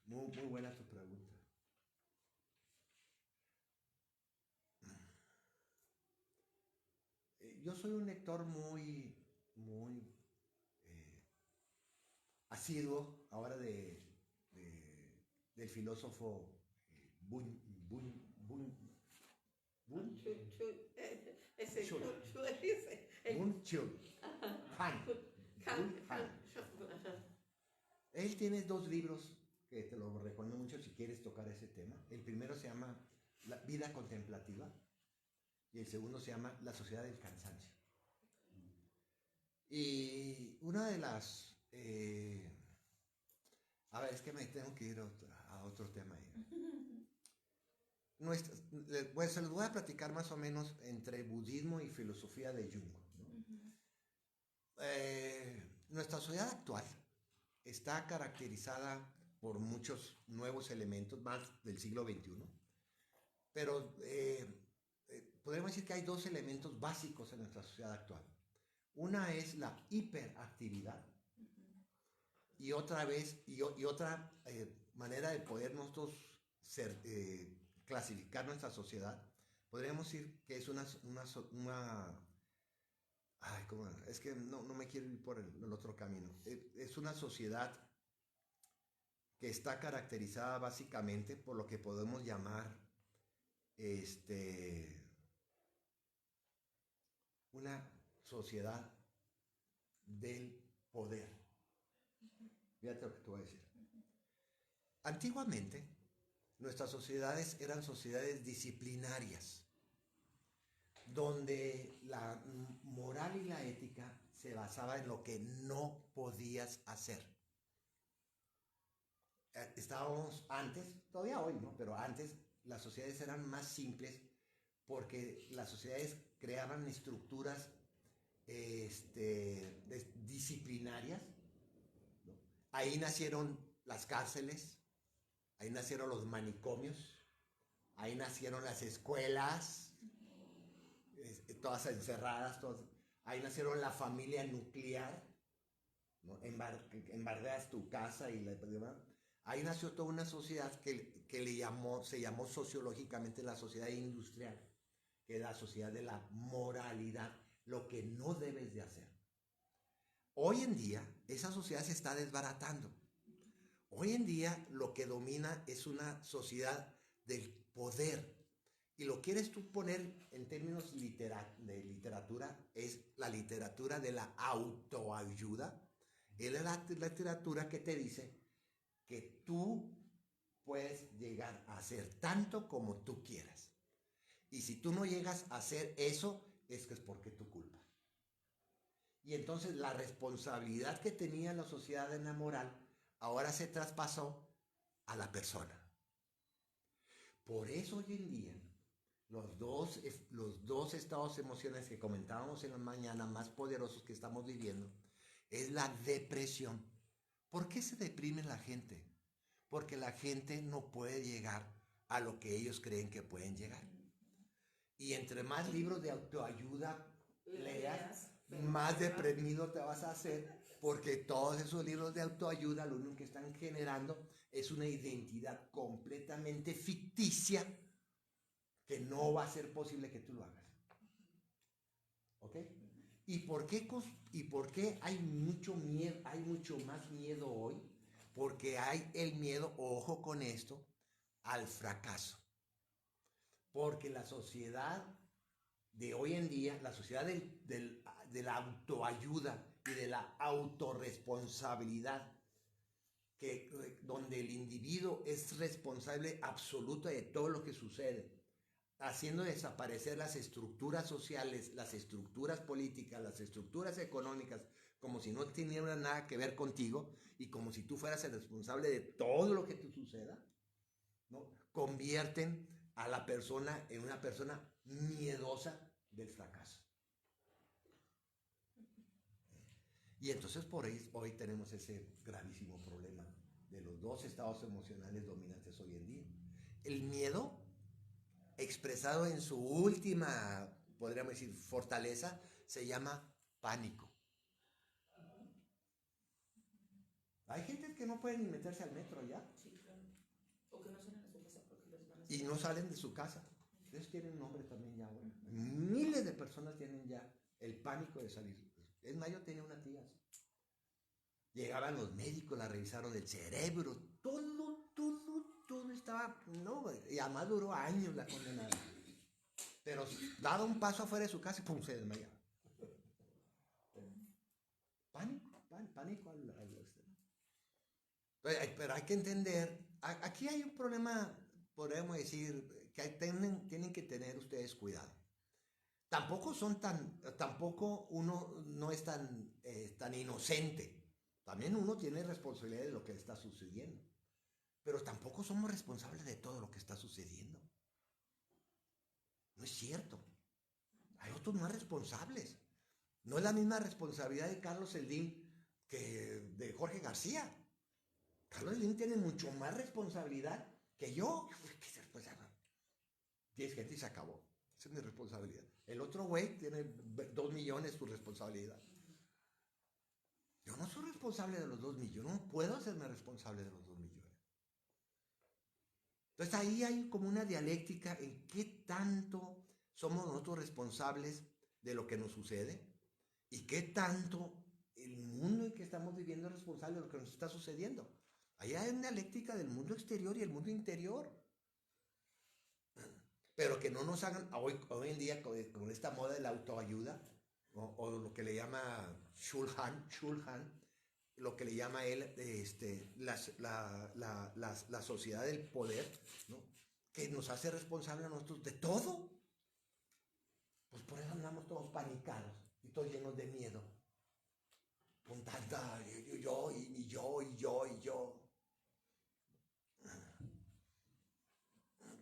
Muy buena tu pregunta. Yo soy un lector muy asiduo ahora del filósofo Bun Chul Han. Él tiene 2 libros que te lo recomiendo mucho si quieres tocar ese tema. El primero se llama La vida contemplativa y el segundo se llama La sociedad del cansancio. Y una de las... es que me tengo que ir a otro tema ahí. Pues se los voy a platicar más o menos entre budismo y filosofía de Jung, ¿no? Nuestra sociedad actual está caracterizada por muchos nuevos elementos, más del siglo XXI, pero podemos decir que hay 2 elementos básicos en nuestra sociedad actual. Una es la hiperactividad y otra manera de poder nosotros clasificar nuestra sociedad, podríamos decir que es una Ay, ¿cómo? Es que no me quiero ir por el otro camino. Es una sociedad que está caracterizada básicamente por lo que podemos llamar una sociedad del poder. Fíjate lo que te voy a decir. Antiguamente, nuestras sociedades eran sociedades disciplinarias, donde la moral y la ética se basaba en lo que no podías hacer. Estábamos antes, todavía hoy, ¿no? Pero antes las sociedades eran más simples porque las sociedades creaban estructuras disciplinarias, ¿no? Ahí nacieron las cárceles, ahí nacieron los manicomios, ahí nacieron las escuelas, todas encerradas, todas. Ahí nacieron la familia nuclear, ¿no? Embargas tu casa y la demás. Ahí nació toda una sociedad que se llamó sociológicamente la sociedad industrial, que es la sociedad de la moralidad, lo que no debes de hacer. Hoy en día, esa sociedad se está desbaratando. Hoy en día, lo que domina es una sociedad del poder. Y lo quieres tú poner en términos de literatura, es la literatura de la autoayuda. Es la literatura que te dice que tú puedes llegar a hacer tanto como tú quieras. Y si tú no llegas a hacer eso, es que es porque es tu culpa. Y entonces la responsabilidad que tenía la sociedad en la moral ahora se traspasó a la persona. Por eso hoy en día los dos estados emocionales que comentábamos en la mañana más poderosos que estamos viviendo es la depresión. ¿Por qué se deprime la gente? Porque la gente no puede llegar a lo que ellos creen que pueden llegar. Y entre más libros de autoayuda leas, más deprimido te vas a hacer, porque todos esos libros de autoayuda lo único que están generando es una identidad completamente ficticia que no va a ser posible que tú lo hagas. ¿Ok? ¿Y por qué hay mucho miedo, hay mucho más miedo hoy? Porque hay el miedo, ojo con esto, al fracaso. Porque la sociedad de hoy en día, la sociedad de la autoayuda y de la autorresponsabilidad, donde el individuo es responsable absoluto de todo lo que sucede, haciendo desaparecer las estructuras sociales, las estructuras políticas, las estructuras económicas, como si no tuvieran nada que ver contigo y como si tú fueras el responsable de todo lo que te suceda, ¿no? Convierten a la persona en una persona miedosa del fracaso. Y entonces por ahí hoy tenemos ese gravísimo problema de los dos estados emocionales dominantes hoy en día. El miedo, expresado en su última, podríamos decir, fortaleza, se llama pánico. Hay gente que no puede ni meterse al metro ya. Sí, claro. O que no salen de su casa porque los van a Y no salen de su casa. Ellos tienen nombre también ya ahora. Miles de personas tienen ya el pánico de salir. Es más, yo tenía una tía. Llegaban los médicos, la revisaron el cerebro, todo estaba, no, y además duró años la condenada. Pero daba un paso afuera de su casa y pum, se desmayaba. Pánico pero hay que entender, aquí hay un problema, podemos decir, que tienen que tener ustedes cuidado. Tampoco uno no es tan inocente. También uno tiene responsabilidad de lo que está sucediendo. Pero tampoco somos responsables de todo lo que está sucediendo. No es cierto. Hay otros más responsables. No es la misma responsabilidad de Carlos Slim que de Jorge García. Carlos Slim tiene mucho más responsabilidad que yo. Pues, 10 gente y se acabó. Esa es mi responsabilidad. El otro güey tiene 2 millones su responsabilidad. Yo no soy responsable de los 2 millones. No puedo hacerme responsable de los 2 millones. Entonces ahí hay como una dialéctica en qué tanto somos nosotros responsables de lo que nos sucede ¿Y qué tanto el mundo en que estamos viviendo es responsable de lo que nos está sucediendo? Allá hay una dialéctica del mundo exterior y el mundo interior. Pero que no nos hagan, hoy en día con esta moda de la autoayuda, o lo que le llama Shulhan, lo que le llama él la sociedad del poder, ¿no? Que nos hace responsable a nosotros de todo. Pues por eso andamos todos panicados y todos llenos de miedo. Con tanta yo.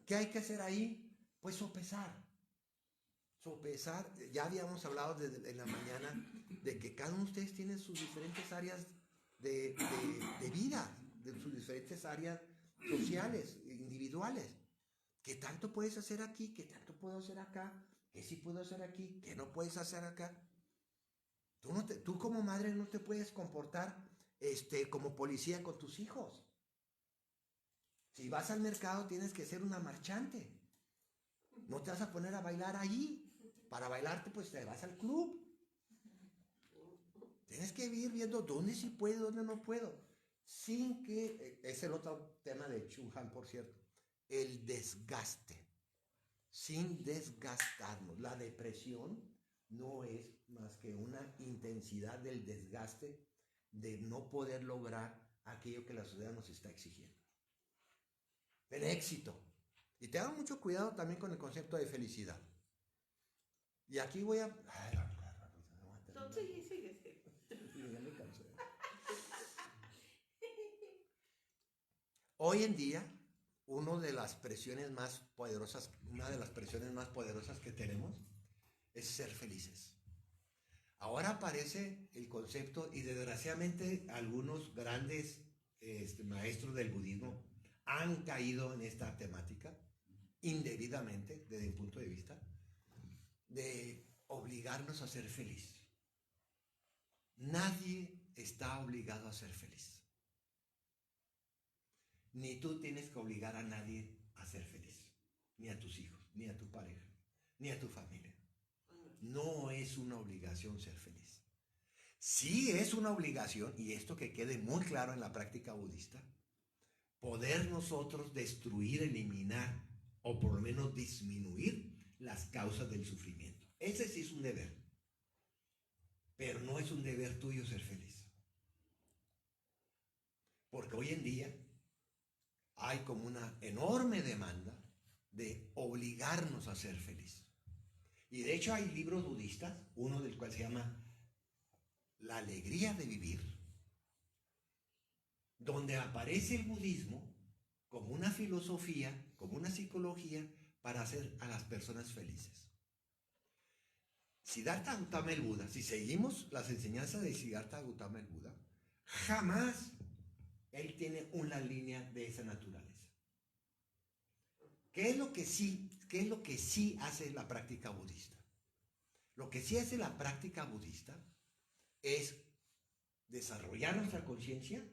¿Qué hay que hacer ahí? Pues sopesar. Ya habíamos hablado en la mañana de que cada uno de ustedes tiene sus diferentes áreas de vida, de sus diferentes áreas sociales, individuales. ¿Qué tanto puedes hacer aquí? ¿Qué tanto puedo hacer acá? ¿Qué sí puedo hacer aquí? ¿Qué no puedes hacer acá? Tú como madre no te puedes comportar como policía con tus hijos. Si vas al mercado tienes que ser una marchante. No te vas a poner a bailar allí. Para bailarte pues te vas al club. Tienes que ir viendo dónde sí puedo, dónde no puedo. Sin que, es el otro tema de Chulhan, por cierto, el desgaste. Sin desgastarnos. La depresión no es más que una intensidad del desgaste de no poder lograr aquello que la sociedad nos está exigiendo. El éxito. Y tengan mucho cuidado también con el concepto de felicidad. Y aquí voy a... No, sigue. Ya me cansé. Hoy en día, una de las presiones más poderosas que tenemos es ser felices. Ahora aparece el concepto, y desgraciadamente algunos grandes maestros del budismo han caído en esta temática indebidamente, desde mi punto de vista, de obligarnos a ser feliz. Nadie está obligado a ser feliz. Ni tú tienes que obligar a nadie a ser feliz. Ni a tus hijos, ni a tu pareja, ni a tu familia. No es una obligación ser feliz. Sí es una obligación, y esto que quede muy claro en la práctica budista, poder nosotros destruir, eliminar o por lo menos disminuir las causas del sufrimiento. Ese sí es un deber. Pero no es un deber tuyo ser feliz. Porque hoy en día hay como una enorme demanda de obligarnos a ser feliz. Y de hecho hay libros budistas, uno del cual se llama La alegría de vivir, donde aparece el budismo como una filosofía, como una psicología para hacer a las personas felices. Siddhartha Gautama el Buda, si seguimos las enseñanzas de Siddhartha Gautama el Buda, jamás él tiene una línea de esa naturaleza. ¿Qué es lo que sí hace la práctica budista? Lo que sí hace la práctica budista es desarrollar nuestra conciencia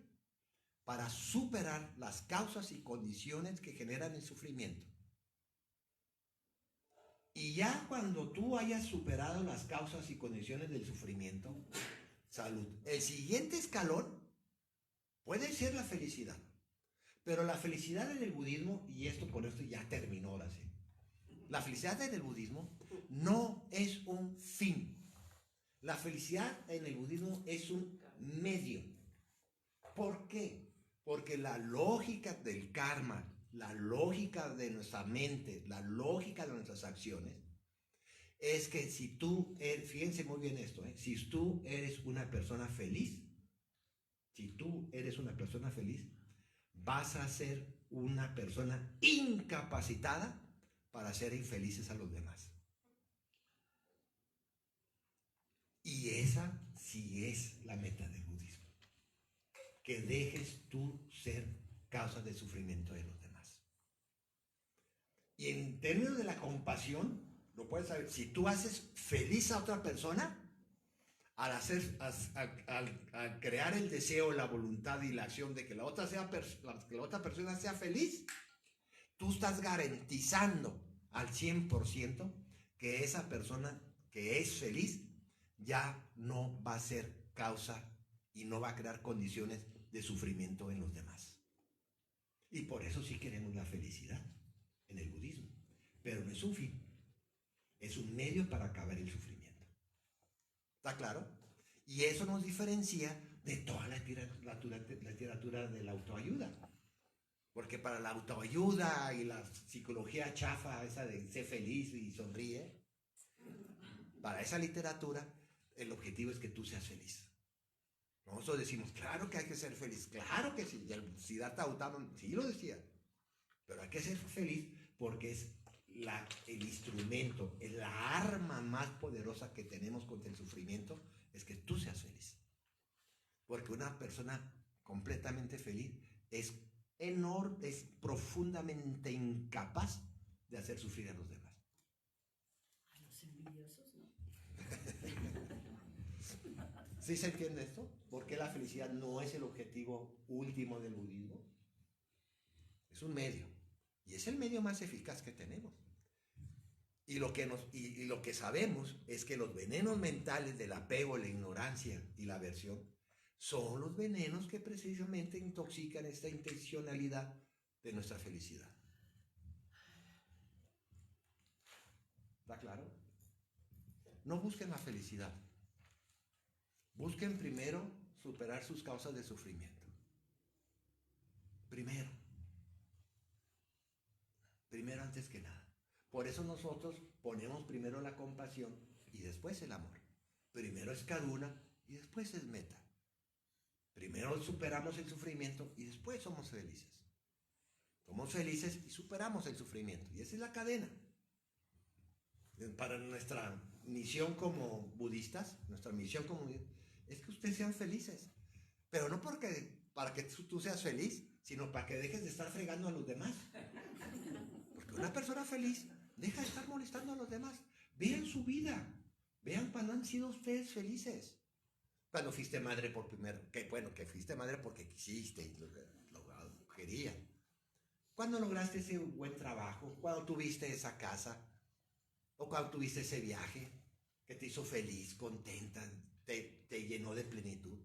para superar las causas y condiciones que generan el sufrimiento. Y ya cuando tú hayas superado las causas y condiciones del sufrimiento, salud. El siguiente escalón puede ser la felicidad. Pero la felicidad en el budismo, y con esto ya terminó ahora sí. La felicidad en el budismo no es un fin. La felicidad en el budismo es un medio. ¿Por qué? Porque la lógica del karma, la lógica de nuestra mente, la lógica de nuestras acciones, es que si tú eres, fíjense muy bien esto, si tú eres una persona feliz, vas a ser una persona incapacitada para hacer infelices a los demás. Y esa sí es la meta del budismo. Que dejes tú ser causa de sufrimiento de los demás. Y en términos de la compasión, lo puedes saber, si tú haces feliz a otra persona, al crear el deseo, la voluntad y la acción de que la otra persona sea feliz, tú estás garantizando al 100% que esa persona que es feliz ya no va a ser causa y no va a crear condiciones de sufrimiento en los demás. Y por eso sí queremos la felicidad en el budismo. Pero no es un fin, es un medio para acabar el sufrimiento. ¿Está claro? Y eso nos diferencia de toda la literatura de la autoayuda. Porque para la autoayuda y la psicología chafa, esa de ser feliz y sonríe, para esa literatura, el objetivo es que tú seas feliz. Nosotros decimos, claro que hay que ser feliz, claro que sí. Y el Siddhartha Gautama sí lo decía. Pero hay que ser feliz porque es el instrumento, es la arma más poderosa que tenemos contra el sufrimiento, es que tú seas feliz. Porque una persona completamente feliz es profundamente incapaz de hacer sufrir a los demás. A los envidiosos, ¿no? ¿Sí se entiende esto? ¿Por qué la felicidad no es el objetivo último del budismo? Es un medio. Y es el medio más eficaz que tenemos. Y lo que sabemos es que los venenos mentales del apego, la ignorancia y la aversión son los venenos que precisamente intoxican esta intencionalidad de nuestra felicidad. ¿Está claro? No busquen la felicidad. Busquen primero superar sus causas de sufrimiento. Primero antes que nada. Por eso nosotros ponemos primero la compasión y después el amor. Primero es Karuna y después es Metta. Primero superamos el sufrimiento y después somos felices. Somos felices y superamos el sufrimiento. Y esa es la cadena. Para nuestra misión como budistas, es que ustedes sean felices. Pero no para que tú seas feliz, sino para que dejes de estar fregando a los demás. Porque una persona feliz deja de estar molestando a los demás. Vean su vida. Vean cuando han sido ustedes felices. Cuando fuiste madre que fuiste madre porque quisiste y lo querías. Cuando lograste ese buen trabajo, cuando tuviste esa casa, o cuando tuviste ese viaje que te hizo feliz, contenta, te llenó de plenitud.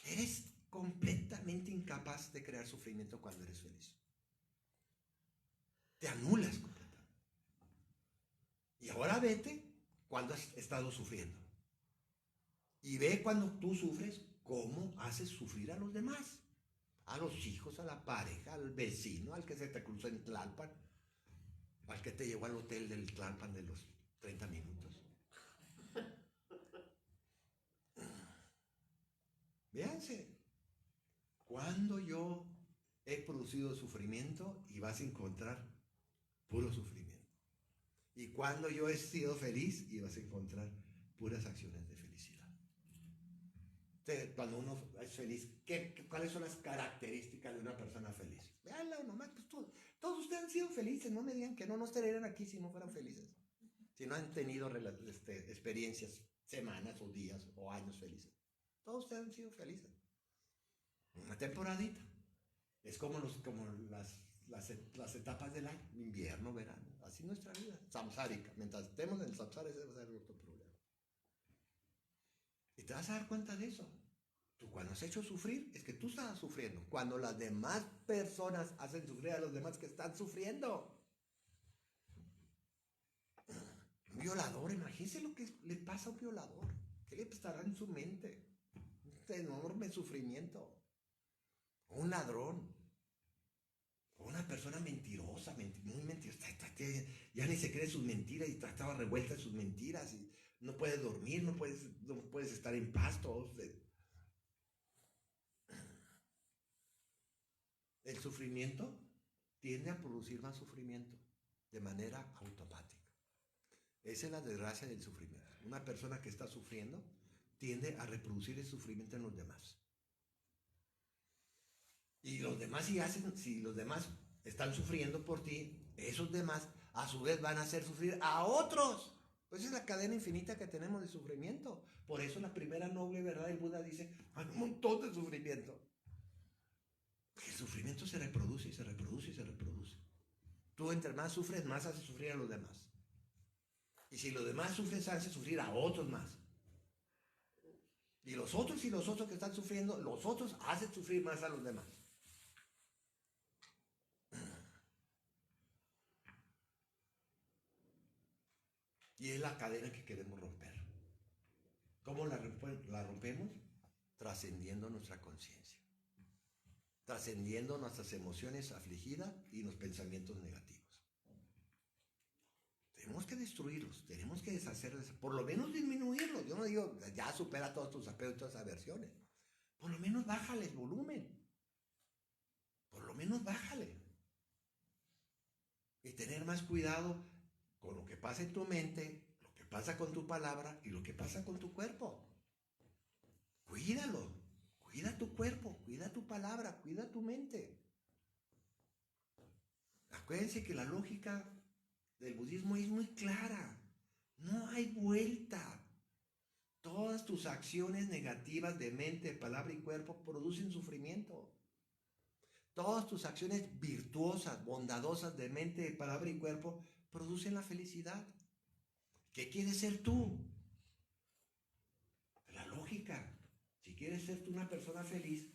Eres completamente incapaz de crear sufrimiento cuando eres feliz. Te anulas completamente. Y ahora vete cuando has estado sufriendo. Y ve cuando tú sufres, cómo haces sufrir a los demás. A los hijos, a la pareja, al vecino, al que se te cruzó en Tlalpan, al que te llevó al hotel del Tlalpan de los 30 minutos. Véanse. Cuando yo he producido sufrimiento y vas a encontrar puro sufrimiento. Y cuando yo he sido feliz y vas a encontrar puras acciones de felicidad. Entonces, cuando uno es feliz, ¿cuáles son las características de una persona feliz? Véanla nomás, pues todos ustedes han sido felices, no me digan que no estarían aquí si no fueran felices. Si no han tenido experiencias, semanas o días o años felices. Todos ustedes han sido felices. Una temporadita. Es como las etapas del año, invierno, verano. Así nuestra vida, samsárica. Mientras estemos en el samsara, ese va a ser otro problema. Y te vas a dar cuenta de eso. Tú cuando has hecho sufrir, es que tú estás sufriendo. Cuando las demás personas hacen sufrir a los demás que están sufriendo. Un violador, imagínense lo que le pasa a un violador. ¿Qué le estará en su mente? Un enorme sufrimiento. O un ladrón. O una persona mentirosa, muy mentirosa. Ya ni se cree sus mentiras y estaba revuelta en sus mentiras. Y no puedes dormir, no puedes estar en paz. El sufrimiento tiende a producir más sufrimiento de manera automática. Esa es la desgracia del sufrimiento. Una persona que está sufriendo tiende a reproducir el sufrimiento en los demás. Y los demás, si los demás están sufriendo por ti, esos demás a su vez van a hacer sufrir a otros. Pues esa es la cadena infinita que tenemos de sufrimiento. Por eso la primera noble verdad del Buda dice, hay un montón de sufrimiento. El sufrimiento se reproduce y se reproduce y se reproduce. Tú entre más sufres, más haces sufrir a los demás. Y si los demás sufren, haces sufrir a otros más. Y los otros que están sufriendo, los otros hacen sufrir más a los demás. Y es la cadena que queremos romper. ¿Cómo la rompemos? Trascendiendo nuestra conciencia. Trascendiendo nuestras emociones afligidas y los pensamientos negativos. Tenemos que destruirlos, tenemos que deshacerlos, por lo menos disminuirlos. Yo no digo, ya supera todos tus apegos y todas esas aversiones. Por lo menos bájale el volumen. Por lo menos bájale. Y tener más cuidado con lo que pasa en tu mente, lo que pasa con tu palabra y lo que pasa con tu cuerpo. Cuídalo. Cuida tu cuerpo, cuida tu palabra, cuida tu mente. Acuérdense que la lógica del budismo es muy clara. No hay vuelta. Todas tus acciones negativas de mente, palabra y cuerpo producen sufrimiento. Todas tus acciones virtuosas, bondadosas de mente, palabra y cuerpo producen la felicidad. ¿Qué quieres ser tú? La lógica. Si quieres ser tú una persona feliz,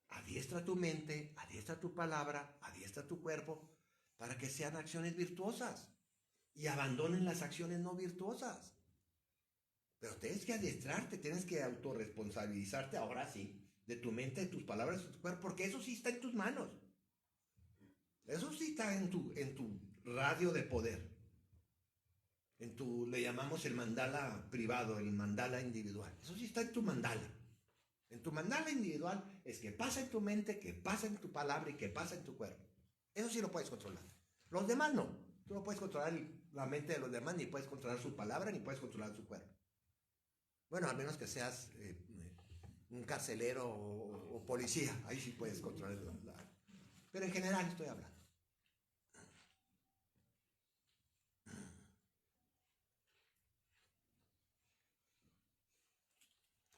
adiestra tu mente, adiestra tu palabra, adiestra tu cuerpo para que sean acciones virtuosas y abandonen las acciones no virtuosas. Pero tienes que adiestrarte, tienes que autorresponsabilizarte ahora sí, de tu mente, de tus palabras, de tu cuerpo, porque eso sí está en tus manos. Eso sí está en tu radio de poder. Le llamamos el mandala privado, el mandala individual. Eso sí está en tu mandala. En tu mandala individual es que pasa en tu mente, que pasa en tu palabra y que pasa en tu cuerpo. Eso sí lo puedes controlar. Los demás no. Tú no puedes controlar la mente de los demás, ni puedes controlar su palabra, ni puedes controlar su cuerpo. Bueno, al menos que seas un carcelero o policía. Ahí sí puedes controlar pero en general estoy hablando.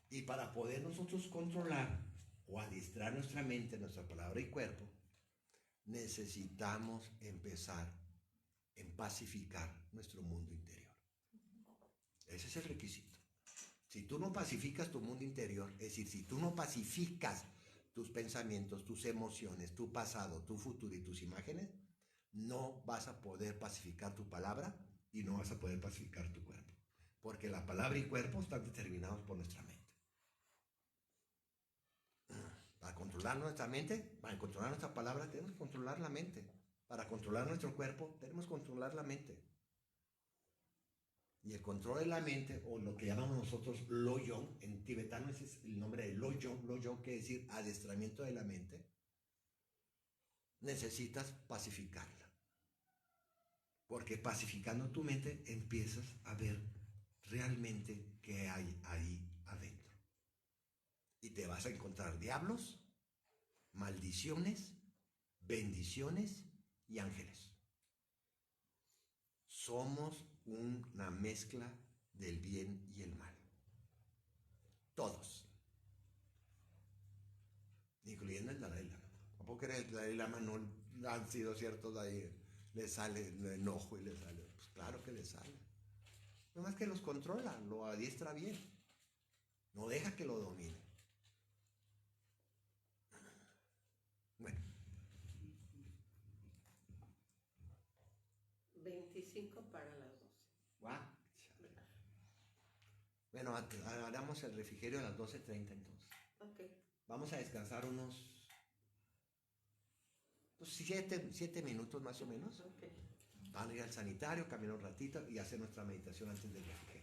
Y para poder nosotros controlar o adiestrar nuestra mente, nuestra palabra y cuerpo, necesitamos empezar en pacificar nuestro mundo interior. Ese es el requisito. Si tú no pacificas tu mundo interior, es decir, si tú no pacificas tus pensamientos, tus emociones, tu pasado, tu futuro y tus imágenes, no vas a poder pacificar tu palabra y no vas a poder pacificar tu cuerpo. Porque la palabra y cuerpo están determinados por nuestra mente. Para controlar nuestra mente, para controlar nuestra palabra, tenemos que controlar la mente. Para controlar nuestro cuerpo, tenemos que controlar la mente. Y el control de la mente, o lo que llamamos nosotros Lo-Yong, en tibetano ese es el nombre de Lo-Yong. Lo-Yong quiere decir adiestramiento de la mente. Necesitas pacificarla. Porque pacificando tu mente empiezas a ver realmente qué hay ahí adentro. Y te vas a encontrar diablos, maldiciones, bendiciones y ángeles. Somos una mezcla del bien y el mal. Todos. Incluyendo el Dalai Lama. ¿Cómo que el Dalai Lama no han sido ciertos ahí? Le sale el enojo y le sale. Pues claro que le sale. No más que los controla, lo adiestra bien. No deja que lo domine. Bueno. 25 para las 12. Bueno, hagamos el refrigerio a las 12:30 entonces. Ok. Vamos a descansar unos 7 minutos más o menos. Ok. Van a ir al sanitario, caminar un ratito y hacer nuestra meditación antes del refrigerio.